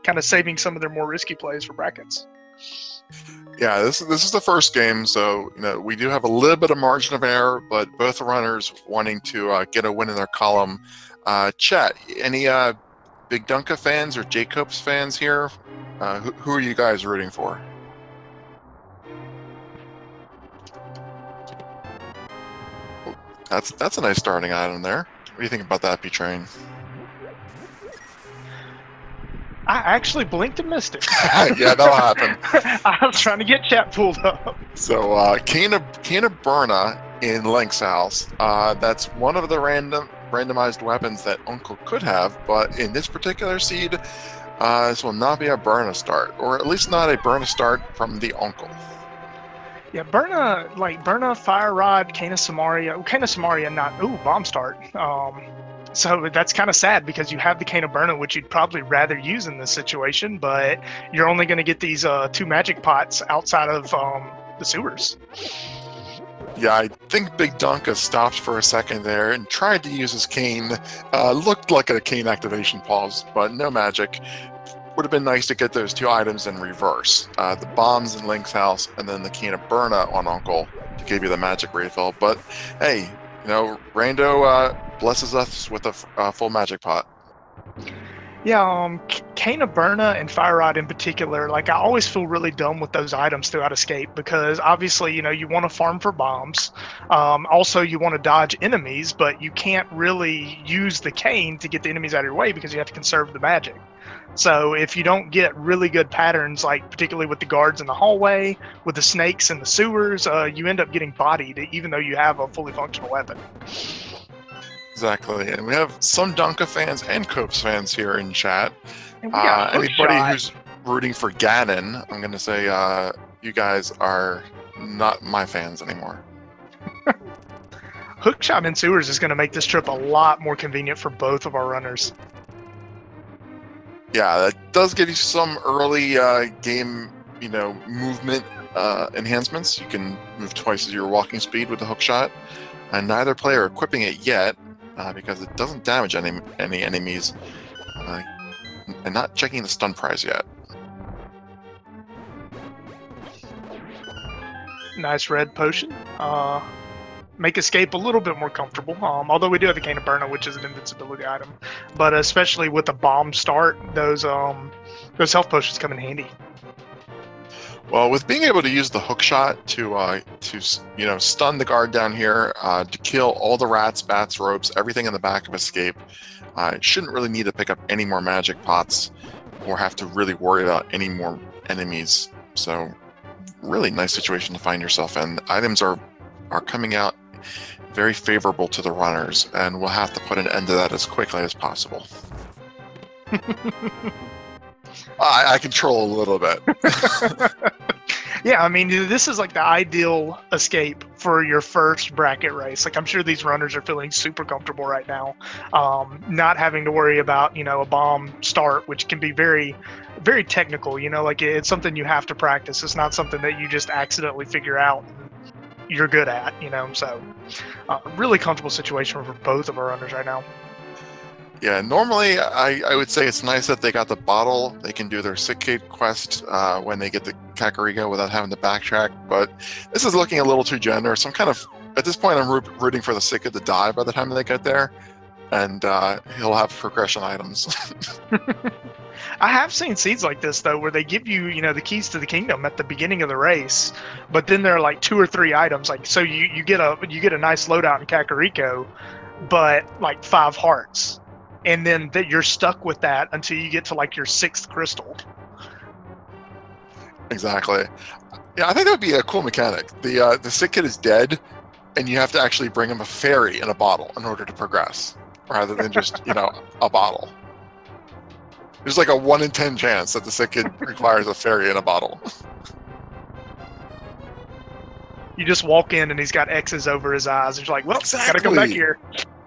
kind of saving some of their more risky plays for brackets. Yeah, this is the first game, so we do have a little bit of margin of error, but both runners wanting to get a win in their column. Chat, any BigDunka fans or JCopes fans here? Who are you guys rooting for? That's a nice starting item there. What do you think about that, B-Train? I actually blinked and missed it. Yeah, that'll happen. I was trying to get chat pulled up. So, Cane of Burna in Link's house. That's one of the randomized weapons that Uncle could have, but in this particular seed, this will not be a Burna start, or at least not a Burna start from the Uncle. Yeah, Burna, Fire Rod, Cane of Samaria, not, Bomb Start. So that's kind of sad because you have the Cane of Burna, which you'd probably rather use in this situation, but you're only going to get these 2 magic pots outside of the sewers. Yeah, I think BigDunka stopped for a second there and tried to use his cane. Looked like a cane activation pause, but no magic. Would have been nice to get those 2 items in reverse. The bombs in Link's house and then the Cane of Burna on Uncle to give you the magic refill. But hey, Rando blesses us with a full magic pot. Yeah, Cane of Burna and Fire Rod in particular, I always feel really dumb with those items throughout Escape because obviously, you want to farm for bombs. Also, you want to dodge enemies, but you can't really use the cane to get the enemies out of your way because you have to conserve the magic. So if you don't get really good patterns, particularly with the guards in the hallway, with the snakes in the sewers, you end up getting bodied even though you have a fully functional weapon. Exactly, and we have some Dunka fans and Copes fans here in chat. Anybody who's rooting for Ganon, I'm going to say you guys are not my fans anymore. Hookshot in sewers is going to make this trip a lot more convenient for both of our runners. Yeah, that does give you some early game, movement enhancements. You can move twice as your walking speed with the hookshot, and neither player equipping it yet because it doesn't damage any enemies, and not checking the stun prize yet. Nice red potion. Make Escape a little bit more comfortable. Although we do have the Cane of Burna, which is an invincibility item, but especially with the bomb start, those health potions come in handy. Well, with being able to use the hookshot to stun the guard down here, to kill all the rats, bats, ropes, everything in the back of Escape, shouldn't really need to pick up any more magic pots or have to really worry about any more enemies. So, really nice situation to find yourself in. Items are coming out very favorable to the runners, and we'll have to put an end to that as quickly as possible. I control a little bit. Yeah, I mean, this is the ideal Escape for your first bracket race. I'm sure these runners are feeling super comfortable right now, not having to worry about, a bomb start, which can be very, very technical. It's something you have to practice. It's not something that you just accidentally figure out and you're good at, So, really comfortable situation for both of our runners right now. Yeah, normally I would say it's nice that they got the bottle. They can do their Sickade quest when they get the Kakariko without having to backtrack. But this is looking a little too generous. At this point, I'm rooting for the Sickade to die by the time they get there. And he'll have progression items. I have seen seeds like this, though, where they give you, the keys to the kingdom at the beginning of the race. But then there are 2 or 3 items. So you get a nice loadout in Kakariko, but 5 hearts. And then you're stuck with that until you get to your 6th crystal. Exactly. Yeah, I think that would be a cool mechanic. The sick kid is dead, and you have to actually bring him a fairy in a bottle in order to progress, rather than just a bottle. There's a 1 in 10 chance that the sick kid requires a fairy in a bottle. You just walk in and he's got X's over his eyes. And you're like, well, exactly. Gotta come back here.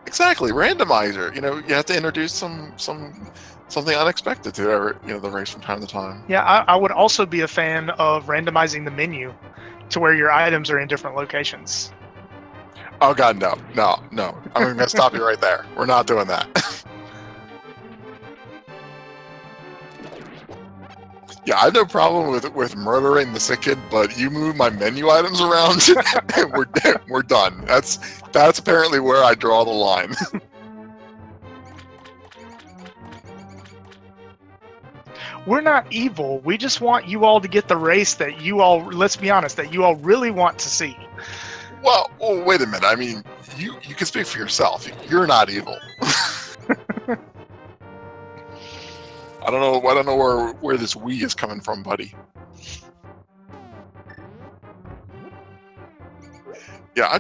Exactly, randomizer. You have to introduce something unexpected to the race from time to time. Yeah, I would also be a fan of randomizing the menu to where your items are in different locations. Oh God, no. I'm going to stop you right there. We're not doing that. Yeah, I have no problem with murdering the sick kid, but you move my menu items around, and we're done. That's apparently where I draw the line. We're not evil. We just want you all to get the race that you all, let's be honest, that you all really want to see. Well, wait a minute. I mean, you can speak for yourself. You're not evil. I don't know where this "we" is coming from, buddy. Yeah,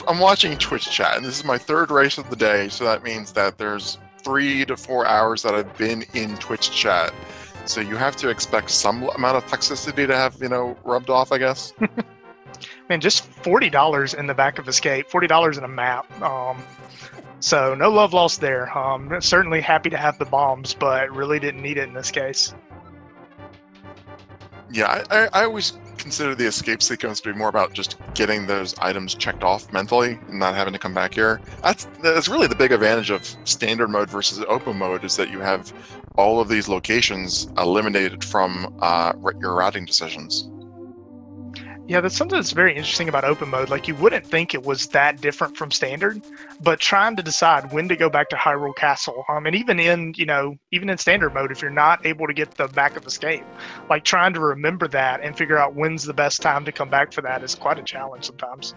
I'm watching Twitch chat, and this is my third race of the day, so that means that there's 3 to 4 hours that I've been in Twitch chat. So you have to expect some amount of toxicity to have, rubbed off, I guess. Man, just $40 in the back of Escape, $40 in a map. So no love lost there. Certainly happy to have the bombs, but really didn't need it in this case. Yeah, I always consider the escape sequence to be more about just getting those items checked off mentally and not having to come back here. That's really the big advantage of standard mode versus open mode, is that you have all of these locations eliminated from your routing decisions. Yeah, that's something that's very interesting about open mode. Like, you wouldn't think it was that different from standard, but trying to decide when to go back to Hyrule Castle, and even in standard mode, if you're not able to get the back of Escape, like trying to remember that and figure out when's the best time to come back for that is quite a challenge sometimes.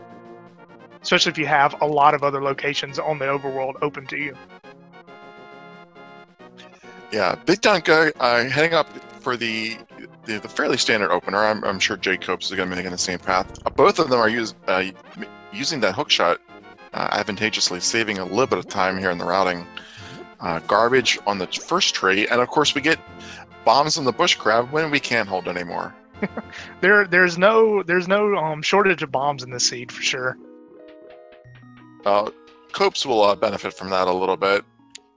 Especially if you have a lot of other locations on the overworld open to you. Yeah, BigDunka heading up for the fairly standard opener. I'm sure JCopes is going to be making the same path. Both of them are using that hookshot advantageously, saving a little bit of time here in the routing. Garbage on the first tree, and of course we get bombs on the bush crab when we can't hold anymore. There's no shortage of bombs in this seed for sure. Copes will benefit from that a little bit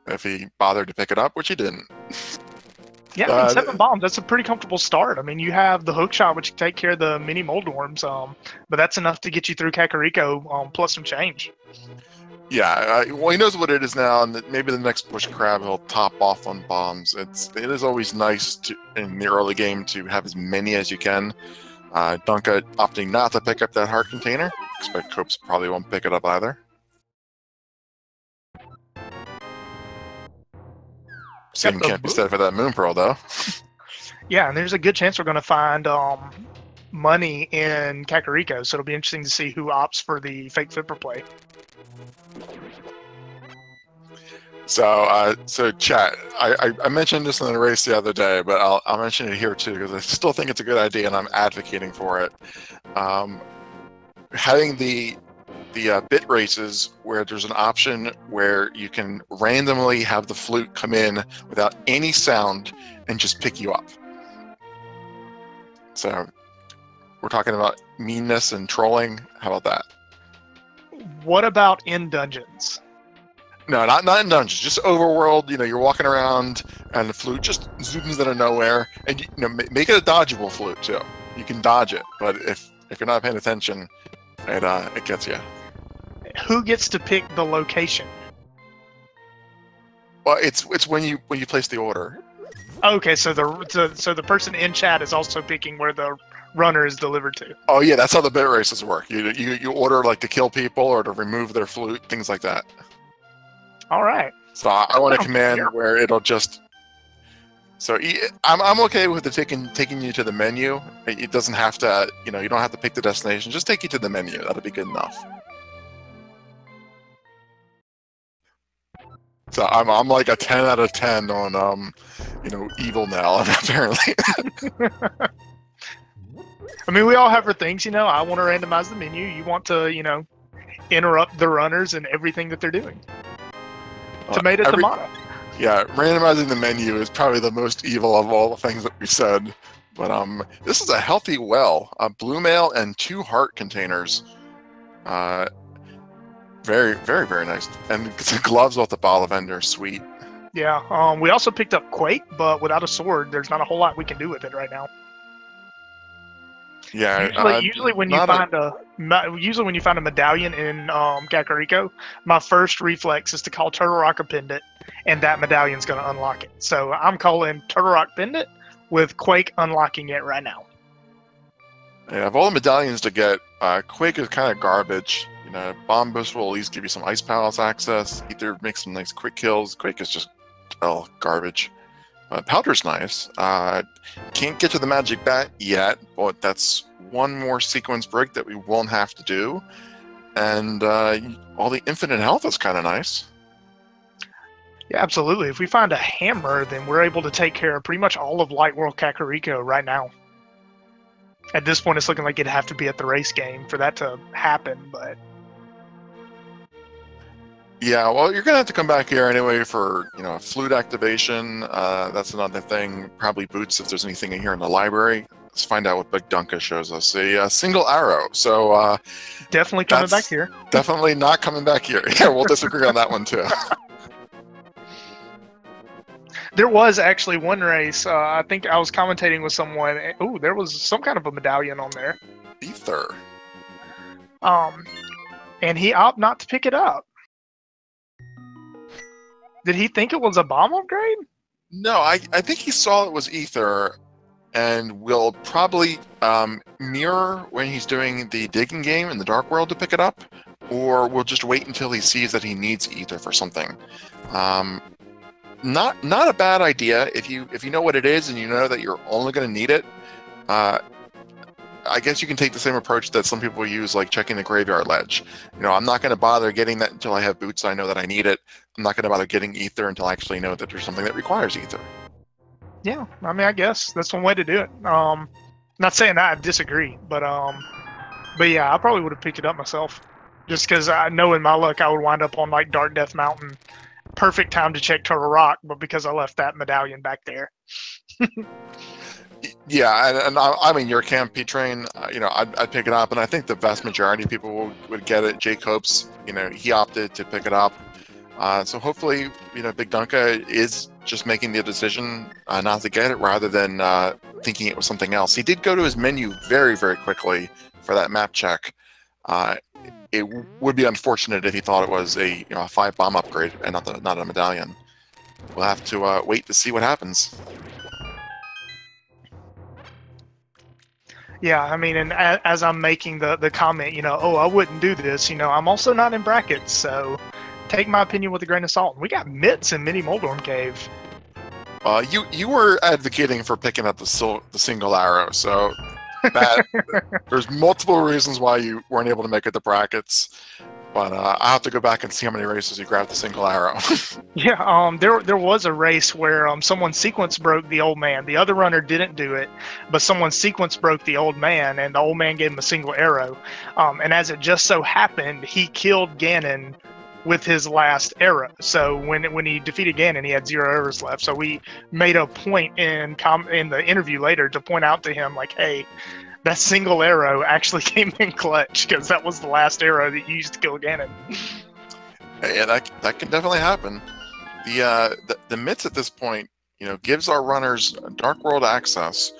if he bothered to pick it up, which he didn't. Yeah, I mean, 7 bombs, that's a pretty comfortable start. I mean, you have the hookshot, which can take care of the mini moldworms, but that's enough to get you through Kakariko, plus some change. Yeah, well, he knows what it is now, and maybe the next bush crab he'll top off on bombs. It is always nice in the early game to have as many as you can. Dunka opting not to pick up that heart container. Expect Copes probably won't pick it up either. Same can't be said for that moon pearl, though. Yeah, and there's a good chance we're going to find money in Kakariko, so it'll be interesting to see who opts for the fake flipper play. So chat, I mentioned this in the race the other day, but I'll mention it here too, because I still think it's a good idea and I'm advocating for it. Having the bit races where there's an option where you can randomly have the flute come in without any sound and just pick you up. So we're talking about meanness and trolling. How about that? What about in dungeons? No, not in dungeons. Just overworld. You're walking around and the flute just zooms out of nowhere, and make it a dodgeable flute too. You can dodge it, but if you're not paying attention, it gets you. Who gets to pick the location? Well, it's when you place the order. Okay, so the person in chat is also picking where the runner is delivered to. Oh yeah, that's how the bit races work. You order like to kill people or to remove their flute, things like that. All right. So I want a command where it'll just. So I'm okay with the taking you to the menu. It doesn't have to. You don't have to pick the destination. Just take you to the menu. That'll be good enough. So I'm like a 10 out of 10 on evil now apparently. I mean, we all have our things, I want to randomize the menu. You want to, interrupt the runners and everything that they're doing. Tomato. Yeah, randomizing the menu is probably the most evil of all the things that we've said. But this is a healthy well. A blue mail and 2 heart containers. Very, very, very nice. And the gloves off the bottle vendor, sweet. Yeah, we also picked up Quake, but without a sword, there's not a whole lot we can do with it right now. Yeah. Usually when you find a medallion in Kakariko, my first reflex is to call Turtle Rock a pendant and that medallion's going to unlock it. So I'm calling Turtle Rock Pendant with Quake unlocking it right now. Yeah, of all the medallions to get, Quake is kind of garbage. You know, Bomb Boost will at least give you some Ice Palace access. Ether makes some nice quick kills. Quake is just, garbage. Powder's nice. Can't get to the Magic Bat yet, but that's one more sequence break that we won't have to do. And all the infinite health is kind of nice. Yeah, absolutely. If we find a hammer, then we're able to take care of pretty much all of Light World Kakariko right now. At this point, it's looking like it'd have to be at the race game for that to happen, but... Yeah, well, you're gonna have to come back here anyway for, flute activation. That's another thing. Probably boots if there's anything in here in the library. Let's find out what BigDunka shows us. A single arrow. So definitely coming back here. Definitely not coming back here. Yeah, we'll disagree on that one too. There was actually one race. I think I was commentating with someone. Ooh, there was some kind of a medallion on there. Ether. And he opted not to pick it up. Did he think it was a bomb upgrade? No, I think he saw it was Ether, and will probably mirror when he's doing the digging game in the Dark World to pick it up, or we'll just wait until he sees that he needs Ether for something. Not a bad idea if you know what it is and you know that you're only going to need it. I guess you can take the same approach that some people use, like checking the graveyard ledge. I'm not going to bother getting that until I have boots. I know that I need it. I'm not going to bother getting Ether until I actually know that there's something that requires Ether. Yeah, I mean, I guess that's one way to do it. Not saying I disagree, but yeah, I probably would have picked it up myself, just because I know in my luck I would wind up on like Dark Death Mountain. Perfect time to check Turtle Rock, but because I left that medallion back there. Yeah, and I mean, your camp P-Train, I'd pick it up, and I think the vast majority of people would get it. JCopes, he opted to pick it up. So hopefully, BigDunka is just making the decision not to get it rather than thinking it was something else. He did go to his menu very, very quickly for that map check. It would be unfortunate if he thought it was a 5-bomb upgrade and not a medallion. We'll have to wait to see what happens. Yeah, I mean, and as I'm making the comment, oh, I wouldn't do this, I'm also not in brackets, so take my opinion with a grain of salt. We got mitts in Mini Moldorm Cave. You were advocating for picking up the single arrow, so there's multiple reasons why you weren't able to make it to brackets. But I have to go back and see how many races you grabbed the single arrow. Yeah, there was a race where someone sequence broke the old man. The other runner didn't do it, but someone sequence broke the old man, and the old man gave him a single arrow. And as it just so happened, he killed Ganon with his last arrow. So when he defeated Ganon, he had 0 arrows left. So we made a point in the interview later to point out to him, like, hey, that single arrow actually came in clutch because that was the last arrow that you used to kill Ganon. Yeah, that can definitely happen. The mitts at this point, gives our runners Dark World access.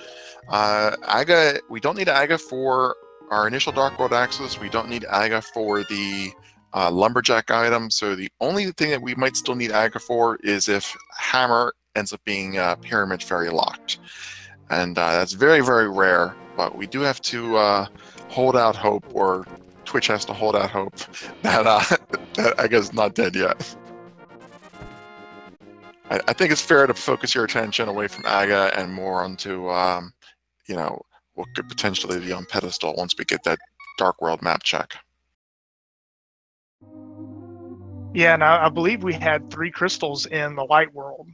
Aga, we don't need Aga for our initial Dark World access. We don't Need Aga for the Lumberjack item. So the only thing that we might still need Aga for is if Hammer ends up being Pyramid Fairy locked. And that's very, very rare. But we do have to hold out hope, or Twitch has to hold out hope that Aga's not dead yet. I think it's fair to focus your attention away from Aga and more onto, what could potentially be on pedestal once we get that Dark World map check. Yeah, and I believe we had 3 crystals in the Light World.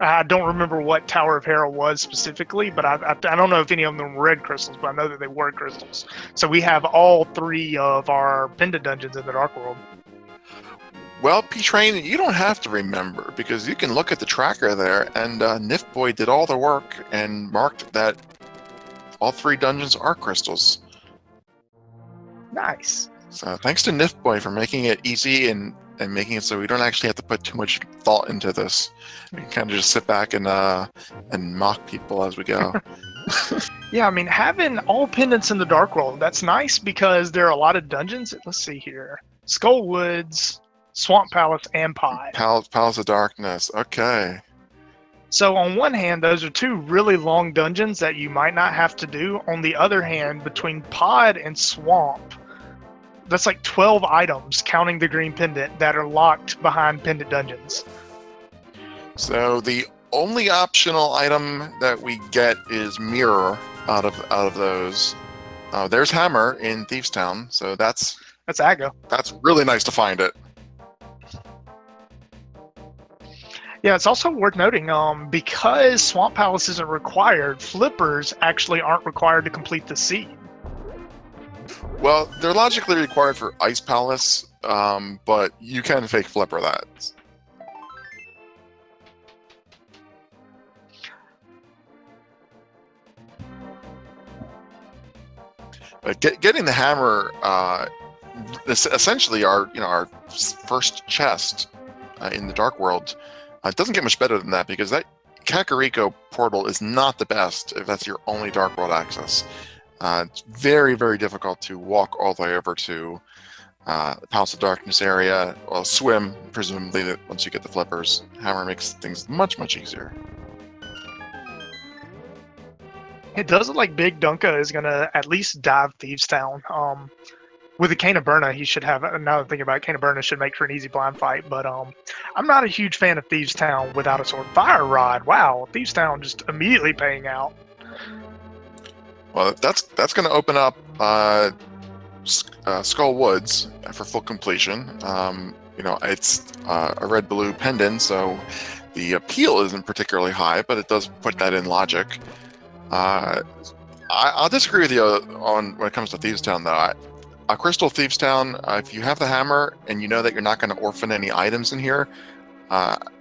I don't remember what Tower of Hera was specifically, but I don't know if any of them were red crystals, but I know that they were crystals. So we have all 3 of our pendant dungeons in the Dark World. Well, P-Train, you don't have to remember, because you can look at the tracker there, and Nifboy did all the work and marked that all 3 dungeons are crystals. Nice. So thanks to Nifboy for making it easy and making it so we don't actually have to put too much thought into this. We can kind of just sit back and mock people as we go. Yeah, I mean, having all pendants in the Dark World, that's nice because there are a lot of dungeons. Let's see here. Skull Woods, Swamp Palace, and Pod. Palace of Darkness. Okay. So on one hand, those are two really long dungeons that you might not have to do. On the other hand, between Pod and Swamp, that's like 12 items, counting the green pendant, that are locked behind pendant dungeons. So the only optional item that we get is Mirror out of those. There's Hammer in Thieves Town, so that's Aggo. That's really nice to find it. Yeah, it's also worth noting, because Swamp Palace isn't required, flippers actually aren't required to complete the seed. Well, they're logically required for Ice Palace, but you can fake flipper that. But getting the hammer, essentially our first chest in the Dark World, doesn't get much better than that, because that Kakariko portal is not the best if that's your only Dark World access. It's very, very difficult to walk all the way over to the Palace of Darkness area. Well, swim, presumably, once you get the flippers. Hammer makes things much, much easier. It does look like BigDunka is going to at least dive Thieves Town. With the Cane of Burna, he should have, now that I'm thinking about it, Cane of Burna should make for an easy blind fight, but I'm not a huge fan of Thieves Town without a sword. Fire Rod, wow, Thieves Town just immediately paying out. Well, that's going to open up Skull Woods for full completion. It's a red-blue pendant, so the appeal isn't particularly high, but it does put that in logic. I'll disagree with you on when it comes to Thieves Town, though. Crystal Thieves Town, if you have the hammer and you know that you're not going to orphan any items in here,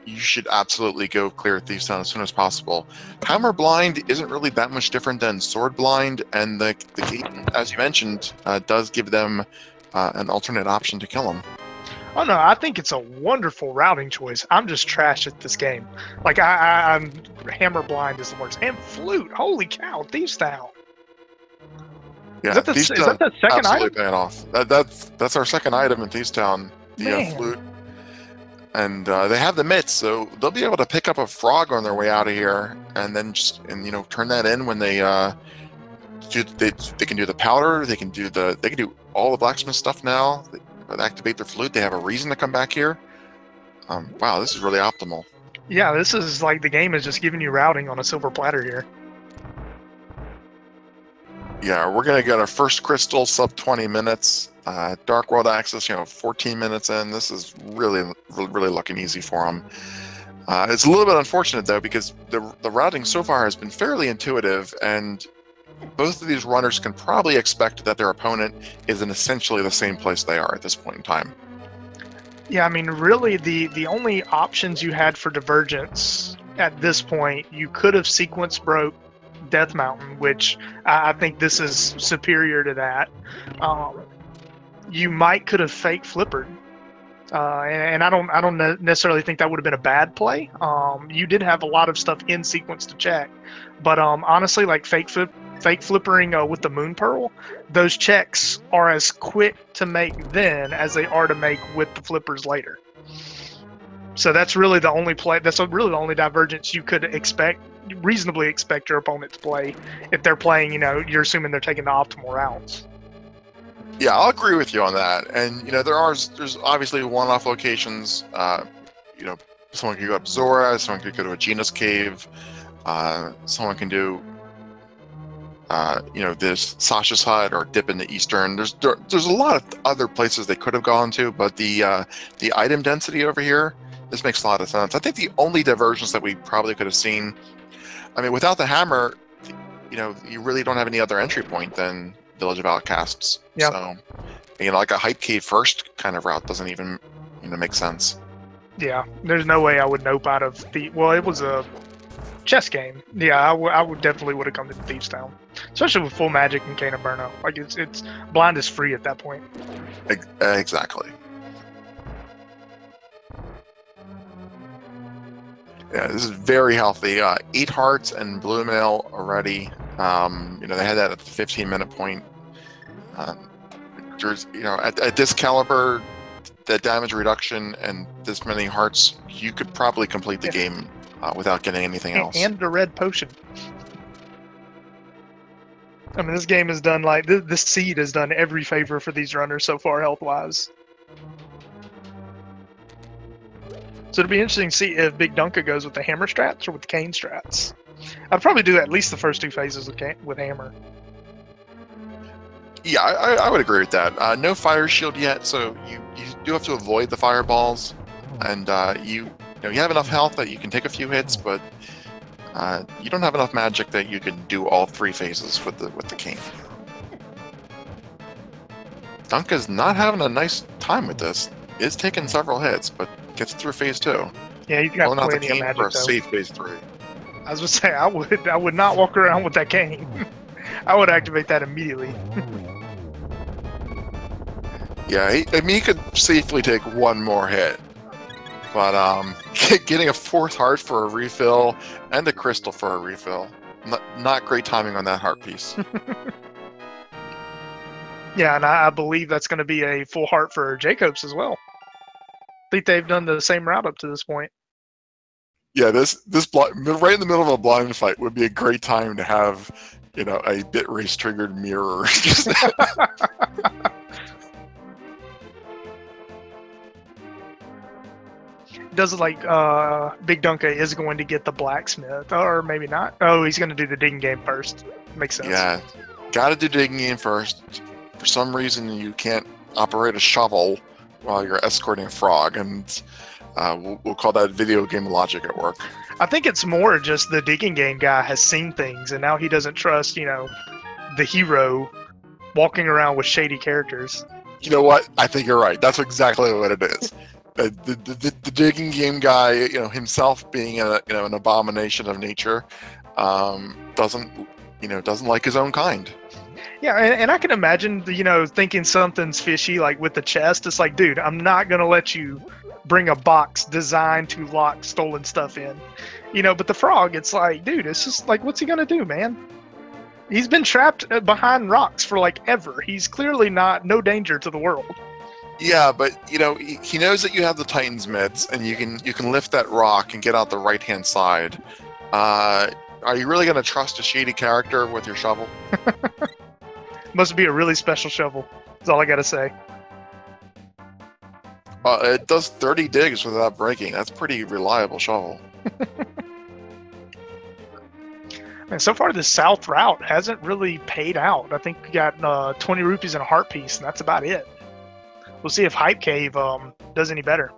you should absolutely go clear Thieves Town as soon as possible. Hammer Blind isn't really that much different than Sword Blind, and the gate, as you mentioned, does give them an alternate option to kill them. Oh no, I think it's a wonderful routing choice. I'm just trash at this game. Like I'm Hammer Blind is the worst. And Flute, holy cow, Thieves Town. Yeah, is that the second absolutely item? paying off. That's our second item in Thieves Town, the Flute. And they have the mitts, so they'll be able to pick up a frog on their way out of here, and then turn that in when they they can do the powder, they can do all the blacksmith stuff now. They activate their flute. They have a reason to come back here. Wow, this is really optimal. Yeah, this is like the game is just giving you routing on a silver platter here. Yeah, we're gonna get our first crystal sub 20 minutes. Dark World access, 14 minutes in. This is really, really looking easy for them. It's a little bit unfortunate though, because the routing so far has been fairly intuitive, and both of these runners can probably expect that their opponent is in essentially the same place they are at this point in time. Yeah, I mean, really, the only options you had for divergence at this point, you could have sequence broke Death Mountain, which I think this is superior to that. You could have fake flippered, and I don't necessarily think that would have been a bad play. You did have a lot of stuff in sequence to check, but honestly, like fake flippering with the Moon Pearl, those checks are as quick to make then as they are to make with the flippers later. So that's really the only play. That's really the only divergence you could reasonably expect your opponent to play if they're playing. You're assuming they're taking the optimal routes. Yeah, I'll agree with you on that. And there's obviously one-off locations. Someone could go up Zora, someone could go to a Gena's cave, someone can do this Sasha's hut or dip in the Eastern. There's a lot of other places they could have gone to, but the item density over here, this makes a lot of sense. I think the only diversions that we probably could have seen, without the hammer, you really don't have any other entry point than Village of Outcasts. Yep. So, like a Hype Cave first kind of route doesn't even make sense. Yeah, there's no way I would nope out of it was a chess game. Yeah, I would definitely would have come to Thieves Town, especially with full magic and Cane of Burna. Like it's blind is free at that point. Exactly. Yeah, this is very healthy. 8 hearts and blue mail already. They had that at the 15-minute point. There's, at this caliber, that damage reduction and this many hearts, you could probably complete the game without getting anything else. And a red potion. I mean, this game has done, like, this seed has done every favor for these runners so far, health-wise. So it'll be interesting to see if BigDunka goes with the hammer strats or with the cane strats. I'd probably do at least the first 2 phases with hammer. Yeah, I would agree with that. No fire shield yet, so you do have to avoid the fireballs, and you have enough health that you can take a few hits, but you don't have enough magic that you can do all 3 phases with the cane. Dunka's not having a nice time with this. Is taking several hits, but gets through phase 2. Yeah, you got pulling out the plenty of cane magic, for a though. safe phase 3. I was gonna say I would not walk around with that cane. I would activate that immediately. Yeah, he could safely take 1 more hit, but getting a 4th heart for a refill and a crystal for a refill, not great timing on that heart piece. Yeah, and I believe that's going to be a full heart for JCopes as well. I think they've done the same route up to this point. Yeah, this right in the middle of a blind fight would be a great time to have, a bit race triggered mirror. Does it like BigDunka is going to get the blacksmith, or maybe not? Oh, he's going to do the digging game first. Makes sense. Yeah, gotta do digging game first. For some reason, you can't operate a shovel while you're escorting a frog, and we'll call that video game logic at work. I think it's more just the digging game guy has seen things, and now he doesn't trust, the hero walking around with shady characters. You know what? I think you're right. That's exactly what it is. The digging game guy, himself being an abomination of nature, doesn't like his own kind. Yeah, and I can imagine, thinking something's fishy, like with the chest. It's like, dude, I'm not going to let you bring a box designed to lock stolen stuff in. But the frog, it's like, dude, it's just like, what's he going to do, man? He's been trapped behind rocks for, like, ever. He's clearly no danger to the world. Yeah, but, he knows that you have the Titan's mitts, and you can lift that rock and get out the right-hand side. Are you really going to trust a shady character with your shovel? Must be a really special shovel. That's all I gotta say. It does 30 digs without breaking. That's pretty reliable shovel. And so far, the south route hasn't really paid out. I think we got 20 rupees and a heart piece, and that's about it. We'll see if Hype Cave does any better.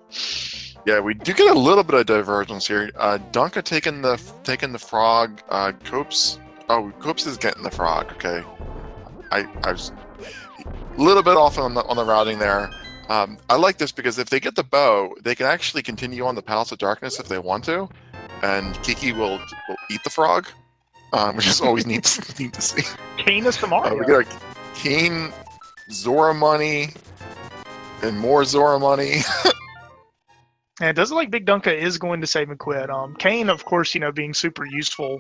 Yeah, we do get a little bit of divergence here. Dunka taking the frog. Copes is getting the frog. Okay. I was a little bit off on the routing there. I like this because if they get the bow, they can actually continue on the Palace of Darkness if they want to, and Kiki will eat the frog, which is always neat to see. Kane is tomorrow. We got Kane, Zora money, and more Zora money. And it doesn't look like BigDunka is going to save and quit. Kane, of course, being super useful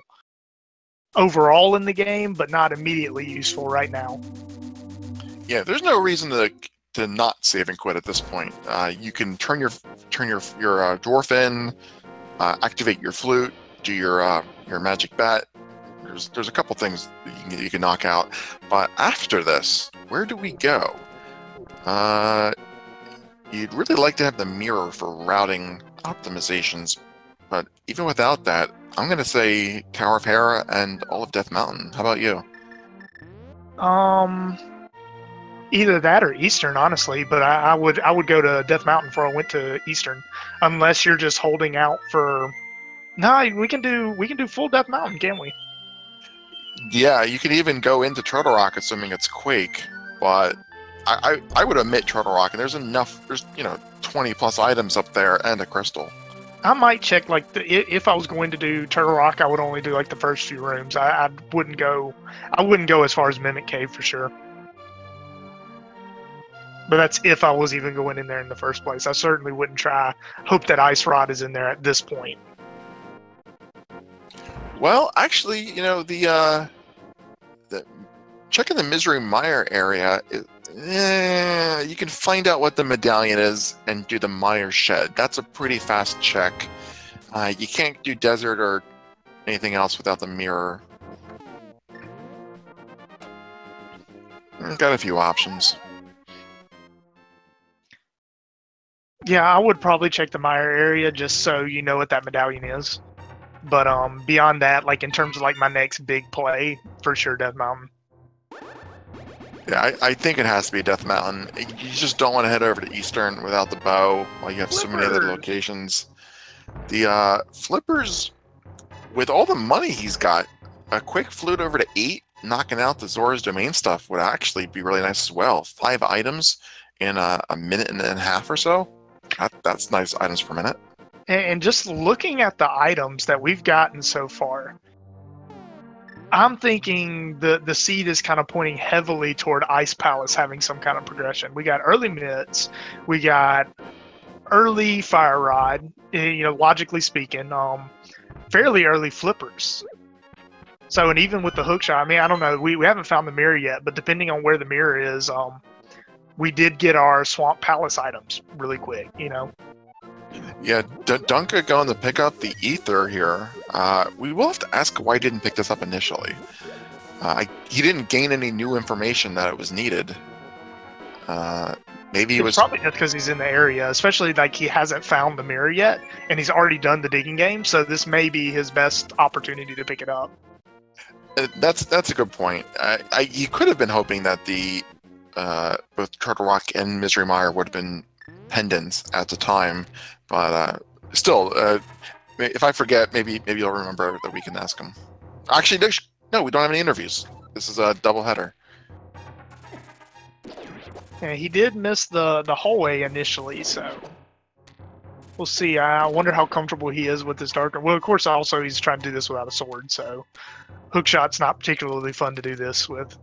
overall in the game, but not immediately useful right now. Yeah, there's no reason to not save and quit at this point. You can turn your dwarf in, activate your flute, do your magic bat. There's a couple things that you can knock out. But after this, where do we go? You'd really like to have the mirror for routing optimizations, but even without that, I'm going to say Tower of Hera and all of Death Mountain. How about you? Either that or Eastern, honestly, but I would go to Death Mountain before I went to Eastern, unless you're just holding out for. No, we can do full Death Mountain, can't we? Yeah, you can even go into Turtle Rock, assuming it's Quake, but I would omit Turtle Rock, and there's 20 plus items up there and a crystal. I might check, if I was going to do Turtle Rock, I would only do the first few rooms. I wouldn't go as far as Mimic Cave for sure. But that's if I was even going in there in the first place. I certainly wouldn't hope that Ice Rod is in there at this point. Well, actually, the checking the Misery Mire area You can find out what the medallion is and do the Mire Shed. That's a pretty fast check. You can't do desert or anything else without the mirror. Got a few options. Yeah, I would probably check the Mire area just so you know what that medallion is. But beyond that, like in terms of like my next big play, for sure Death Mountain. Yeah, I think it has to be Death Mountain. You just don't want to head over to Eastern without the bow while you have so many other locations. The Flippers, with all the money he's got, a quick flute over to 8, knocking out the Zora's Domain stuff would actually be really nice as well. 5 items in a minute and a half or so. That's nice items per minute. And just looking at the items that we've gotten so far, I'm thinking the seed is kind of pointing heavily toward Ice Palace having some kind of progression. We got early mitts, we got early Fire Rod, logically speaking, fairly early flippers. So, and even with the hook shot, I mean, I don't know, we haven't found the mirror yet, but depending on where the mirror is, we did get our Swamp Palace items really quick, Yeah, Dunka going to pick up the Ether here. We will have to ask why he didn't pick this up initially. He didn't gain any new information that it was needed. Maybe it was probably just because he's in the area, especially like he hasn't found the mirror yet, and he's already done the digging game, so this may be his best opportunity to pick it up. That's a good point. He could have been hoping that the both Turtle Rock and Misery Mire would have been pendants at the time, but still, if I forget, maybe you'll remember that we can ask him. Actually, no, we don't have any interviews. This is a double header. Yeah, he did miss the hallway initially, so we'll see. I wonder how comfortable he is with this darker. Well, of course, also he's trying to do this without a sword, so hookshot's not particularly fun to do this with.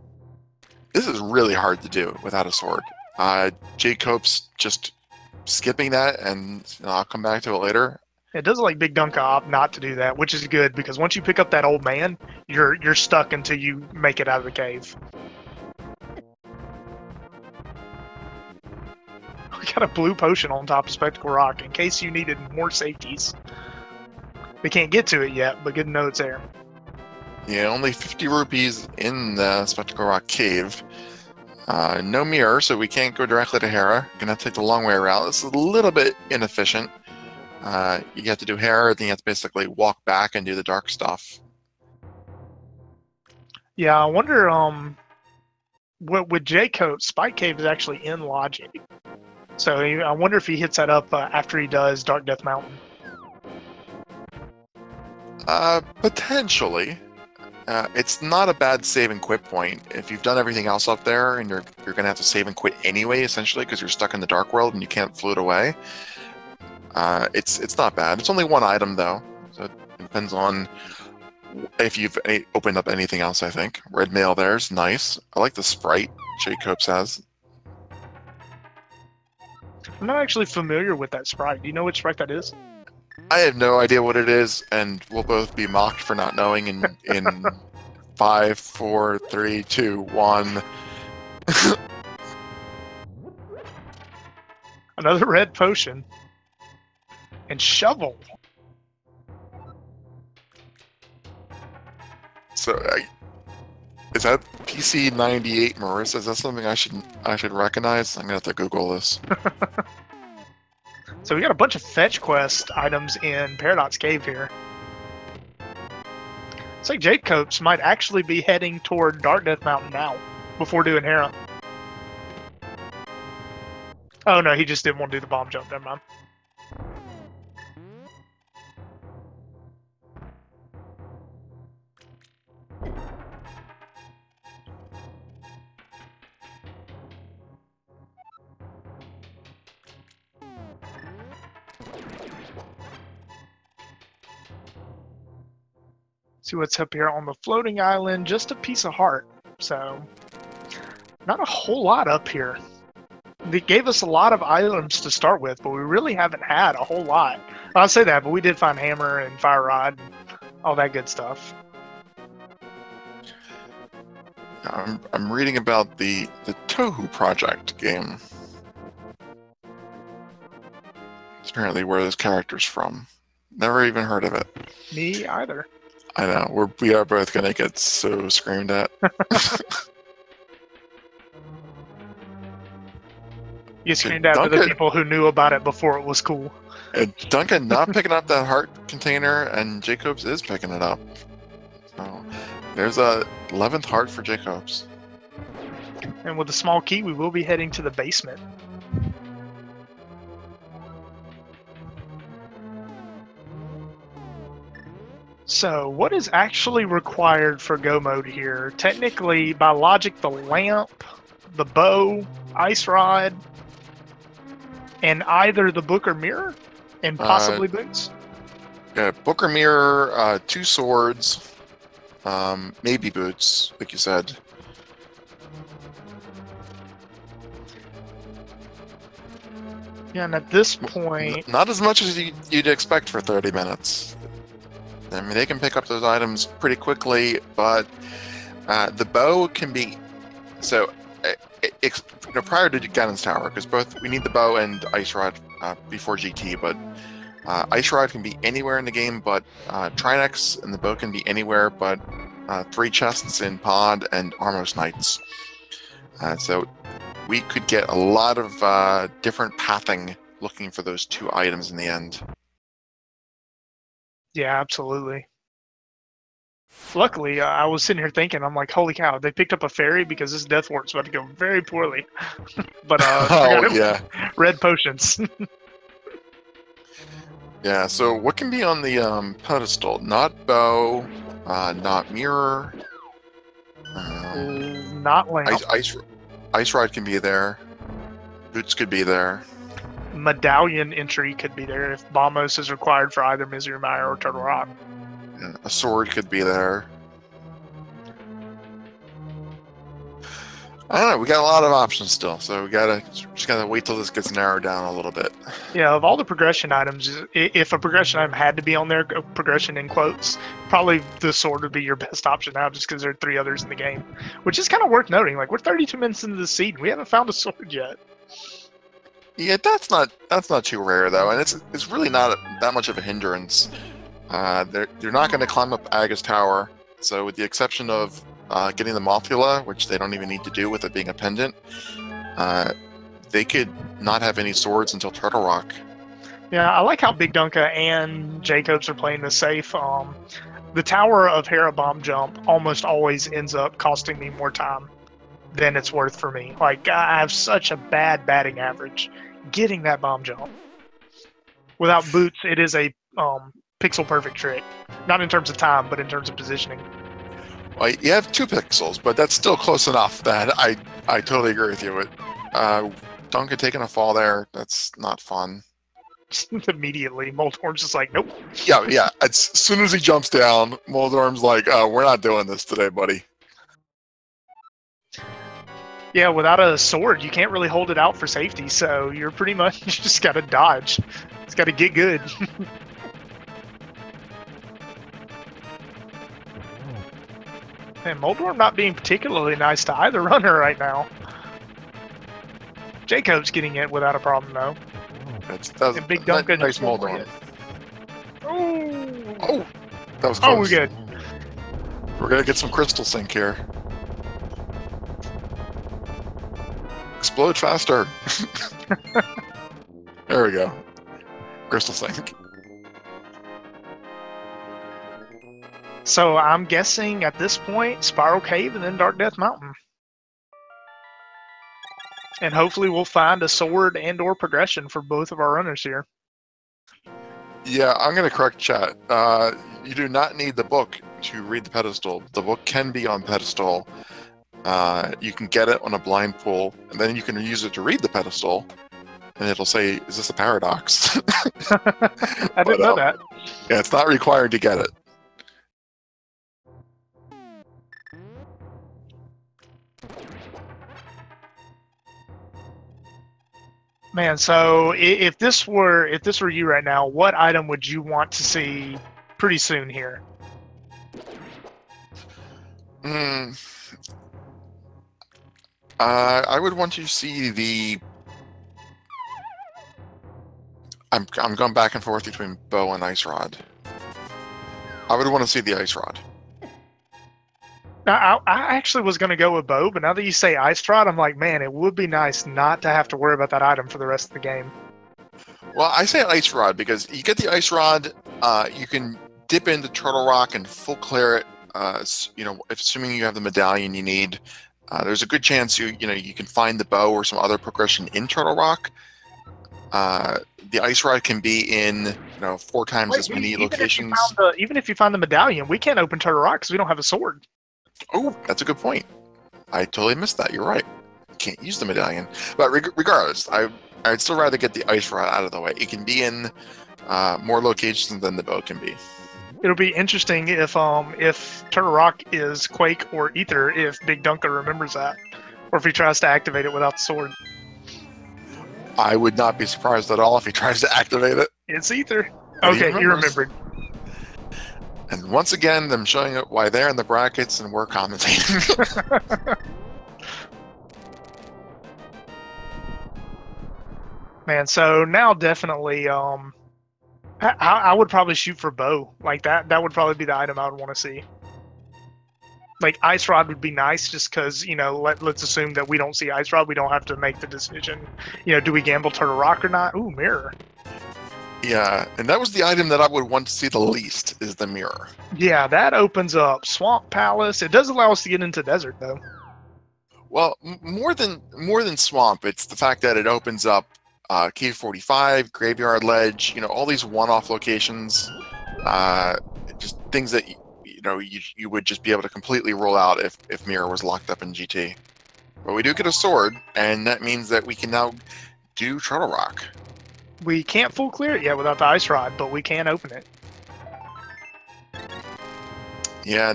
This is really hard to do without a sword. JCopes just skipping that, and I'll come back to it later. It does like BigDunka opt not to do that, which is good because once you pick up that old man, you're stuck until you make it out of the cave. We got a blue potion on top of Spectacle Rock in case you needed more safeties. We can't get to it yet, but good to know it's there. Yeah, only 50 rupees in the Spectacle Rock cave. No mirror, so we can't go directly to Hera. Gonna take the long way around. This is a little bit inefficient. You have to do Hera, then you have to basically walk back and do the dark stuff. Yeah, I wonder, what with JCopes, Spike Cave is actually in Logic. So I wonder if he hits that up after he does Dark Death Mountain. Potentially. It's not a bad save and quit point. If you've done everything else up there, and you're gonna have to save and quit anyway, essentially, because you're stuck in the dark world and you can't float away. It's not bad. It's only one item though, so it depends on if you've opened up anything else. I think red mail there's nice. I like the sprite JCopes has. I'm not actually familiar with that sprite. Do you know which sprite that is? I have no idea what it is, and we'll both be mocked for not knowing in 5, 4, 3, 2, 1. Another red potion. And shovel. So, is that PC98 Marissa? Is that something I should recognize? I'm gonna have to Google this. So we got a bunch of fetch quest items in Paradox Cave here. It's like JCopes might actually be heading toward Dark Death Mountain now, before doing Hera. Oh no, he just didn't want to do the bomb jump, never mind. See what's up here on the floating island, just a piece of heart. So, not a whole lot up here. They gave us a lot of items to start with, but we really haven't had a whole lot. I'll say that, but we did find hammer and fire rod and all that good stuff. I'm reading about the Tohu Project game. It's apparently where this character's from. Never even heard of it. Me either. I know. We are both gonna get so screamed at. You screamed at the people who knew about it before it was cool. Duncan not picking up that heart container, and JCopes is picking it up. So there's a 11th heart for JCopes. And with a small key, we will be heading to the basement. So, what is actually required for go mode here? Technically, by logic, the lamp, the bow, ice rod, and either the book or mirror, and possibly boots. Yeah, book or mirror, 2 swords, maybe boots, like you said. Yeah, and at this point... Not as much as you'd expect for 30 minutes. I mean, they can pick up those items pretty quickly, but the bow can be... So, prior to Ganon's Tower, because we need the bow and Ice Rod before GT, but Ice Rod can be anywhere in the game, but Trinex and the bow can be anywhere, but 3 chests in Pod and Armos Knights. So we could get a lot of different pathing looking for those 2 items in the end. Yeah, absolutely. Luckily, I was sitting here thinking, I'm like, holy cow, they picked up a fairy because this death wart's about to go very poorly. But yeah, red potions. Yeah, so what can be on the pedestal? Not bow, not mirror, not lamp. Ice Rod can be there. Boots could be there. Medallion entry could be there if Bombos is required for either Misery Mire or Turtle Rock. Yeah, a sword could be there. I don't know. We got a lot of options still, so we just gotta wait till this gets narrowed down a little bit. Yeah, of all the progression items, if a progression item had to be on there, progression in quotes, probably the sword would be your best option now, just because there are 3 others in the game, which is kind of worth noting. Like, we're 32 minutes into the seed, we haven't found a sword yet. Yeah, that's not too rare though, and it's really not that much of a hindrance. They're not going to climb up Aga's Tower, so with the exception of getting the Mothula, which they don't even need to do with it being a pendant, they could not have any swords until Turtle Rock. Yeah, I like how BigDunka and JCopes are playing this safe. The Tower of Hera Bomb Jump almost always ends up costing me more time than it's worth for me. Like, I have such a bad batting average getting that bomb jump. Without boots, it is a pixel perfect trick. Not in terms of time, but in terms of positioning. Well, you have 2 pixels, but that's still close enough that I totally agree with you. Duncan taking a fall there, that's not fun. Immediately, Moldorm's just like, nope. Yeah. As soon as he jumps down, Moldorm's like, we're not doing this today, buddy. Yeah, without a sword, you can't really hold it out for safety, so you're pretty much just gotta dodge. It's gotta get good. And Moldorm not being particularly nice to either runner right now. JCopes getting it without a problem, though. That's and BigDunka nice Moldorm. Oh, that was close. Oh, we're good. We're gonna get some crystal sync here. Explode faster. There we go. Crystal sync. So I'm guessing at this point, Spiral Cave and then Dark Death Mountain. And hopefully we'll find a sword and or progression for both of our runners here. Yeah, I'm going to correct chat. You do not need the book to read the pedestal. The book can be on pedestal. You can get it on a blind pull, and then you can use it to read the pedestal, and it'll say, is this a paradox? I didn't know that. Yeah, it's not required to get it. Man, so if this were you right now, what item would you want to see pretty soon here? I would want to see the. I'm going back and forth between bow and ice rod. I would want to see the ice rod. Now, I actually was going to go with bow, but now that you say ice rod, I'm like, man, it would be nice not to have to worry about that item for the rest of the game. Well, I say ice rod because you get the ice rod, you can dip into Turtle Rock and full clear it. You know, assuming you have the medallion you need, there's a good chance you can find the bow or some other progression in Turtle Rock. The ice rod can be in 4 times Wait, as many even locations. Even if you find the medallion, we can't open Turtle Rock because we don't have a sword. Oh, that's a good point. I totally missed that. You're right. Can't use the medallion, but regardless, I'd still rather get the ice rod out of the way. It can be in more locations than the bow can be. It'll be interesting if Turtle Rock is Quake or Ether, if BigDunka remembers that, or if he tries to activate it without the sword. I would not be surprised at all if he tries to activate it. It's Ether. But Okay, you remembered. And once again, them showing it why they're in the brackets and we're commentating. Man, so now definitely, I would probably shoot for bow. Like that would probably be the item I would want to see. Like ice rod would be nice, just because let's assume that we don't see ice rod, we don't have to make the decision. Do we gamble Turtle Rock or not? Ooh, mirror. Yeah, and that was the item that I would want to see the least, is the mirror. Yeah, that opens up Swamp Palace. It does allow us to get into desert though. Well, more than swamp, it's the fact that it opens up Cave 45, Graveyard Ledge, all these one-off locations, just things that you would just be able to completely roll out if mirror was locked up in GT. But we do get a sword, and that means that we can now do Turtle Rock. We can't full clear it yet without the ice rod, but we can open it. Yeah,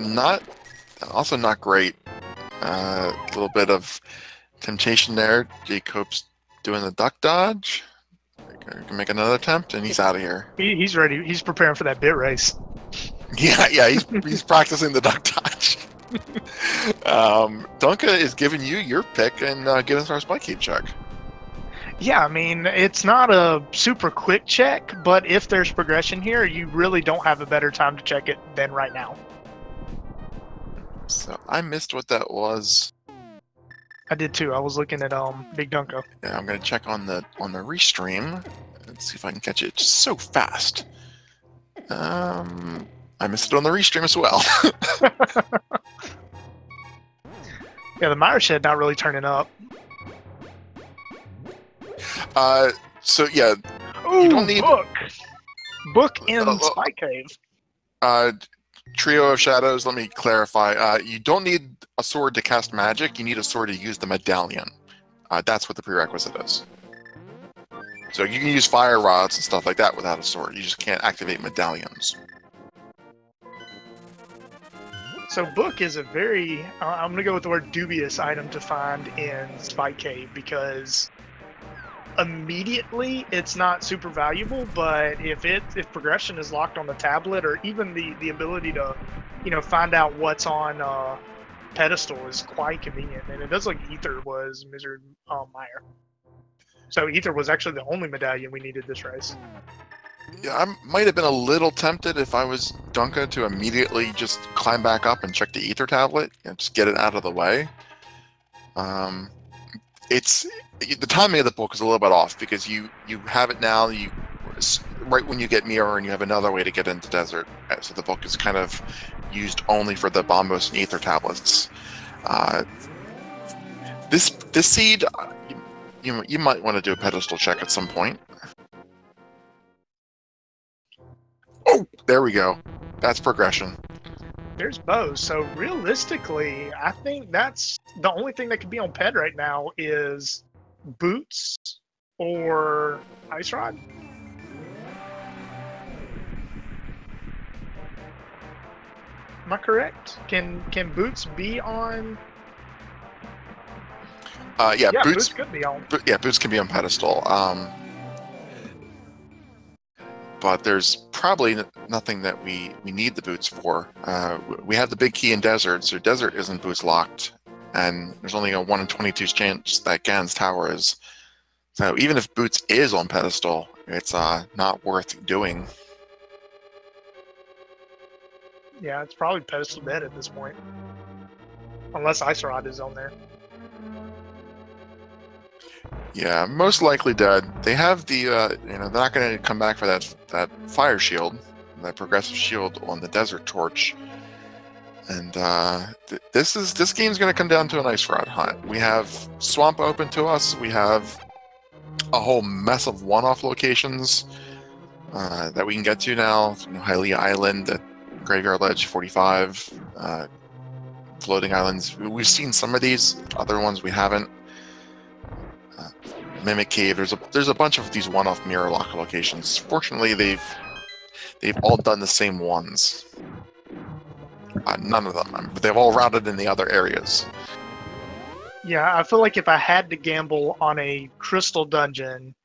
also not great. A little bit of temptation there. JCopes doing the duck dodge. We can make another attempt, and he's out of here. He's ready. He's preparing for that bit race. Yeah, he's practicing the duck dodge. Dunka is giving you your pick and giving us our spike heat check. Yeah, I mean, it's not a super quick check, but if there's progression here, you really don't have a better time to check it than right now. So I missed what that was. I did too. I was looking at BigDunka. Yeah, I'm gonna check on the restream and see if I can catch it just so fast. I missed it on the restream as well. Yeah, the Mire Shed not really turning up. So yeah, ooh, you don't need book in Spy Cave. Trio of Shadows. Let me clarify. You don't need a sword to cast magic. You need a sword to use the medallion. That's what the prerequisite is. So you can use fire rods and stuff like that without a sword. You just can't activate medallions. So book is a very, I'm going to go with the word dubious item to find in Spy Cave, because immediately it's not super valuable, but if progression is locked on the tablet, or even the ability to find out what's on pedestal is quite convenient. And it does look Ether was Misery Mire. So Ether was actually the only medallion we needed this race. Yeah, I might have been a little tempted if I was Dunka to immediately just climb back up and check the Ether tablet and just get it out of the way. It's the timing of the book is a little bit off, because you have it now. Right when you get mirror, and you have another way to get into desert. So the book is kind of used only for the Bombos and Ether tablets. This seed, you might want to do a pedestal check at some point. Oh, there we go. That's progression. There's bows. So realistically, I think that's the only thing that could be on ped right now is boots or ice rod. Am I correct? Can boots be on? Yeah, boots could be on. Yeah, boots can be on pedestal. But there's probably nothing that we need the boots for. We have the big key in desert, so desert isn't boots locked. and there's only a 1 in 22 chance that Gan's tower is. So even if Boots is on pedestal, it's not worth doing. Yeah, it's probably pedestal dead at this point. Unless Ice Rod is on there. Yeah, most likely dead. They have the, they're not going to come back for that fire shield, that progressive shield on the Desert Torch. And this game's going to come down to an Ice Rod hunt. We have Swamp open to us. We have a whole mess of one-off locations that we can get to now. Hylia Island, Graveyard Ledge 45, floating islands. We've seen some of these, other ones we haven't. Mimic Cave. There's a bunch of these one-off mirror lock locations. Fortunately, they've all done the same ones. None of them, but they've all routed in the other areas. Yeah, I feel like if I had to gamble on a Crystal Dungeon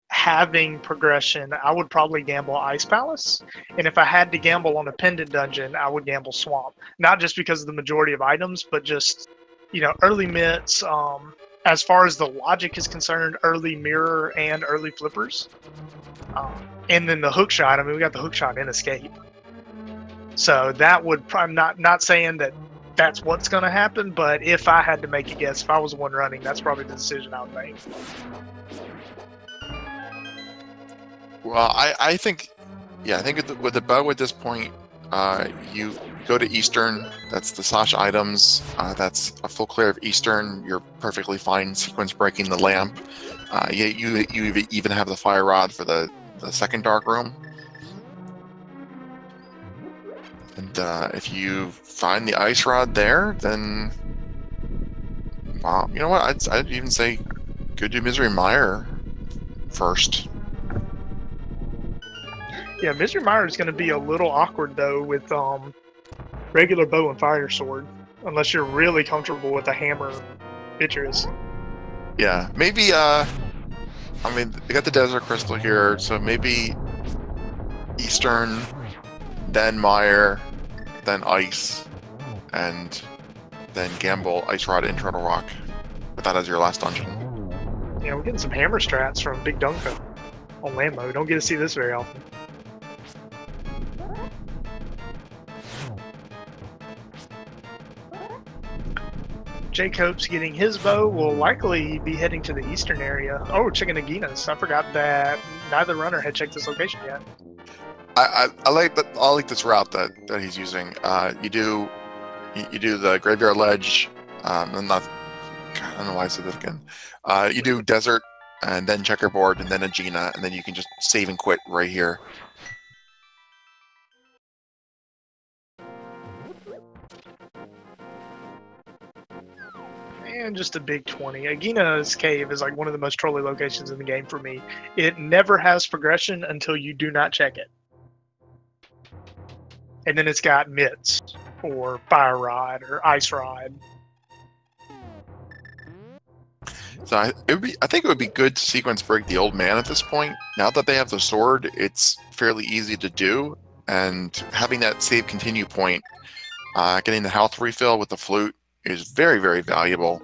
having progression, I would probably gamble Ice Palace. And if I had to gamble on a Pendant Dungeon, I would gamble Swamp. Not just because of the majority of items, but just, early mitts. As far as the logic is concerned, early mirror and early flippers. And then the hook shot, we got the hook shot in Escape. So that would, I'm not saying that that's what's going to happen, but if I had to make a guess, if I was the one running, that's probably the decision I would make. Well, I think with the bow at this point, you go to Eastern. That's the Sasha items. That's a full clear of Eastern. You're perfectly fine sequence breaking the lamp. You even have the fire rod for the second dark room. And if you find the ice rod there, then you know what? I'd even say go do Misery Mire first. Yeah, Misery Mire is going to be a little awkward though with regular bow and fire sword, unless you're really comfortable with a hammer Beatrice. Yeah, maybe. They got the Desert Crystal here, so maybe Eastern, then Mire, then Ice, and then gamble Ice Rod Internal Rock. With that as your last dungeon. Yeah, we're getting some hammer strats from BigDunka on land mode. Don't get to see this very often. JCopes getting his bow will likely be heading to the eastern area. Oh, we're checking Nagina's. I forgot that neither runner had checked this location yet. I like that. I like this route that he's using. You do the Graveyard Ledge. I don't know why I said that again. You do Desert, and then Checkerboard, and then Agena, and then you can just save and quit right here. And just a big 20. Agina's Cave is like one of the most trolly locations in the game for me. It never has progression until you do not check it. And then it's got mitts, or fire rod, or ice rod. So I think it would be good to sequence break the Old Man at this point. Now that they have the sword, it's fairly easy to do, and having that save continue point, getting the health refill with the flute is very, very valuable.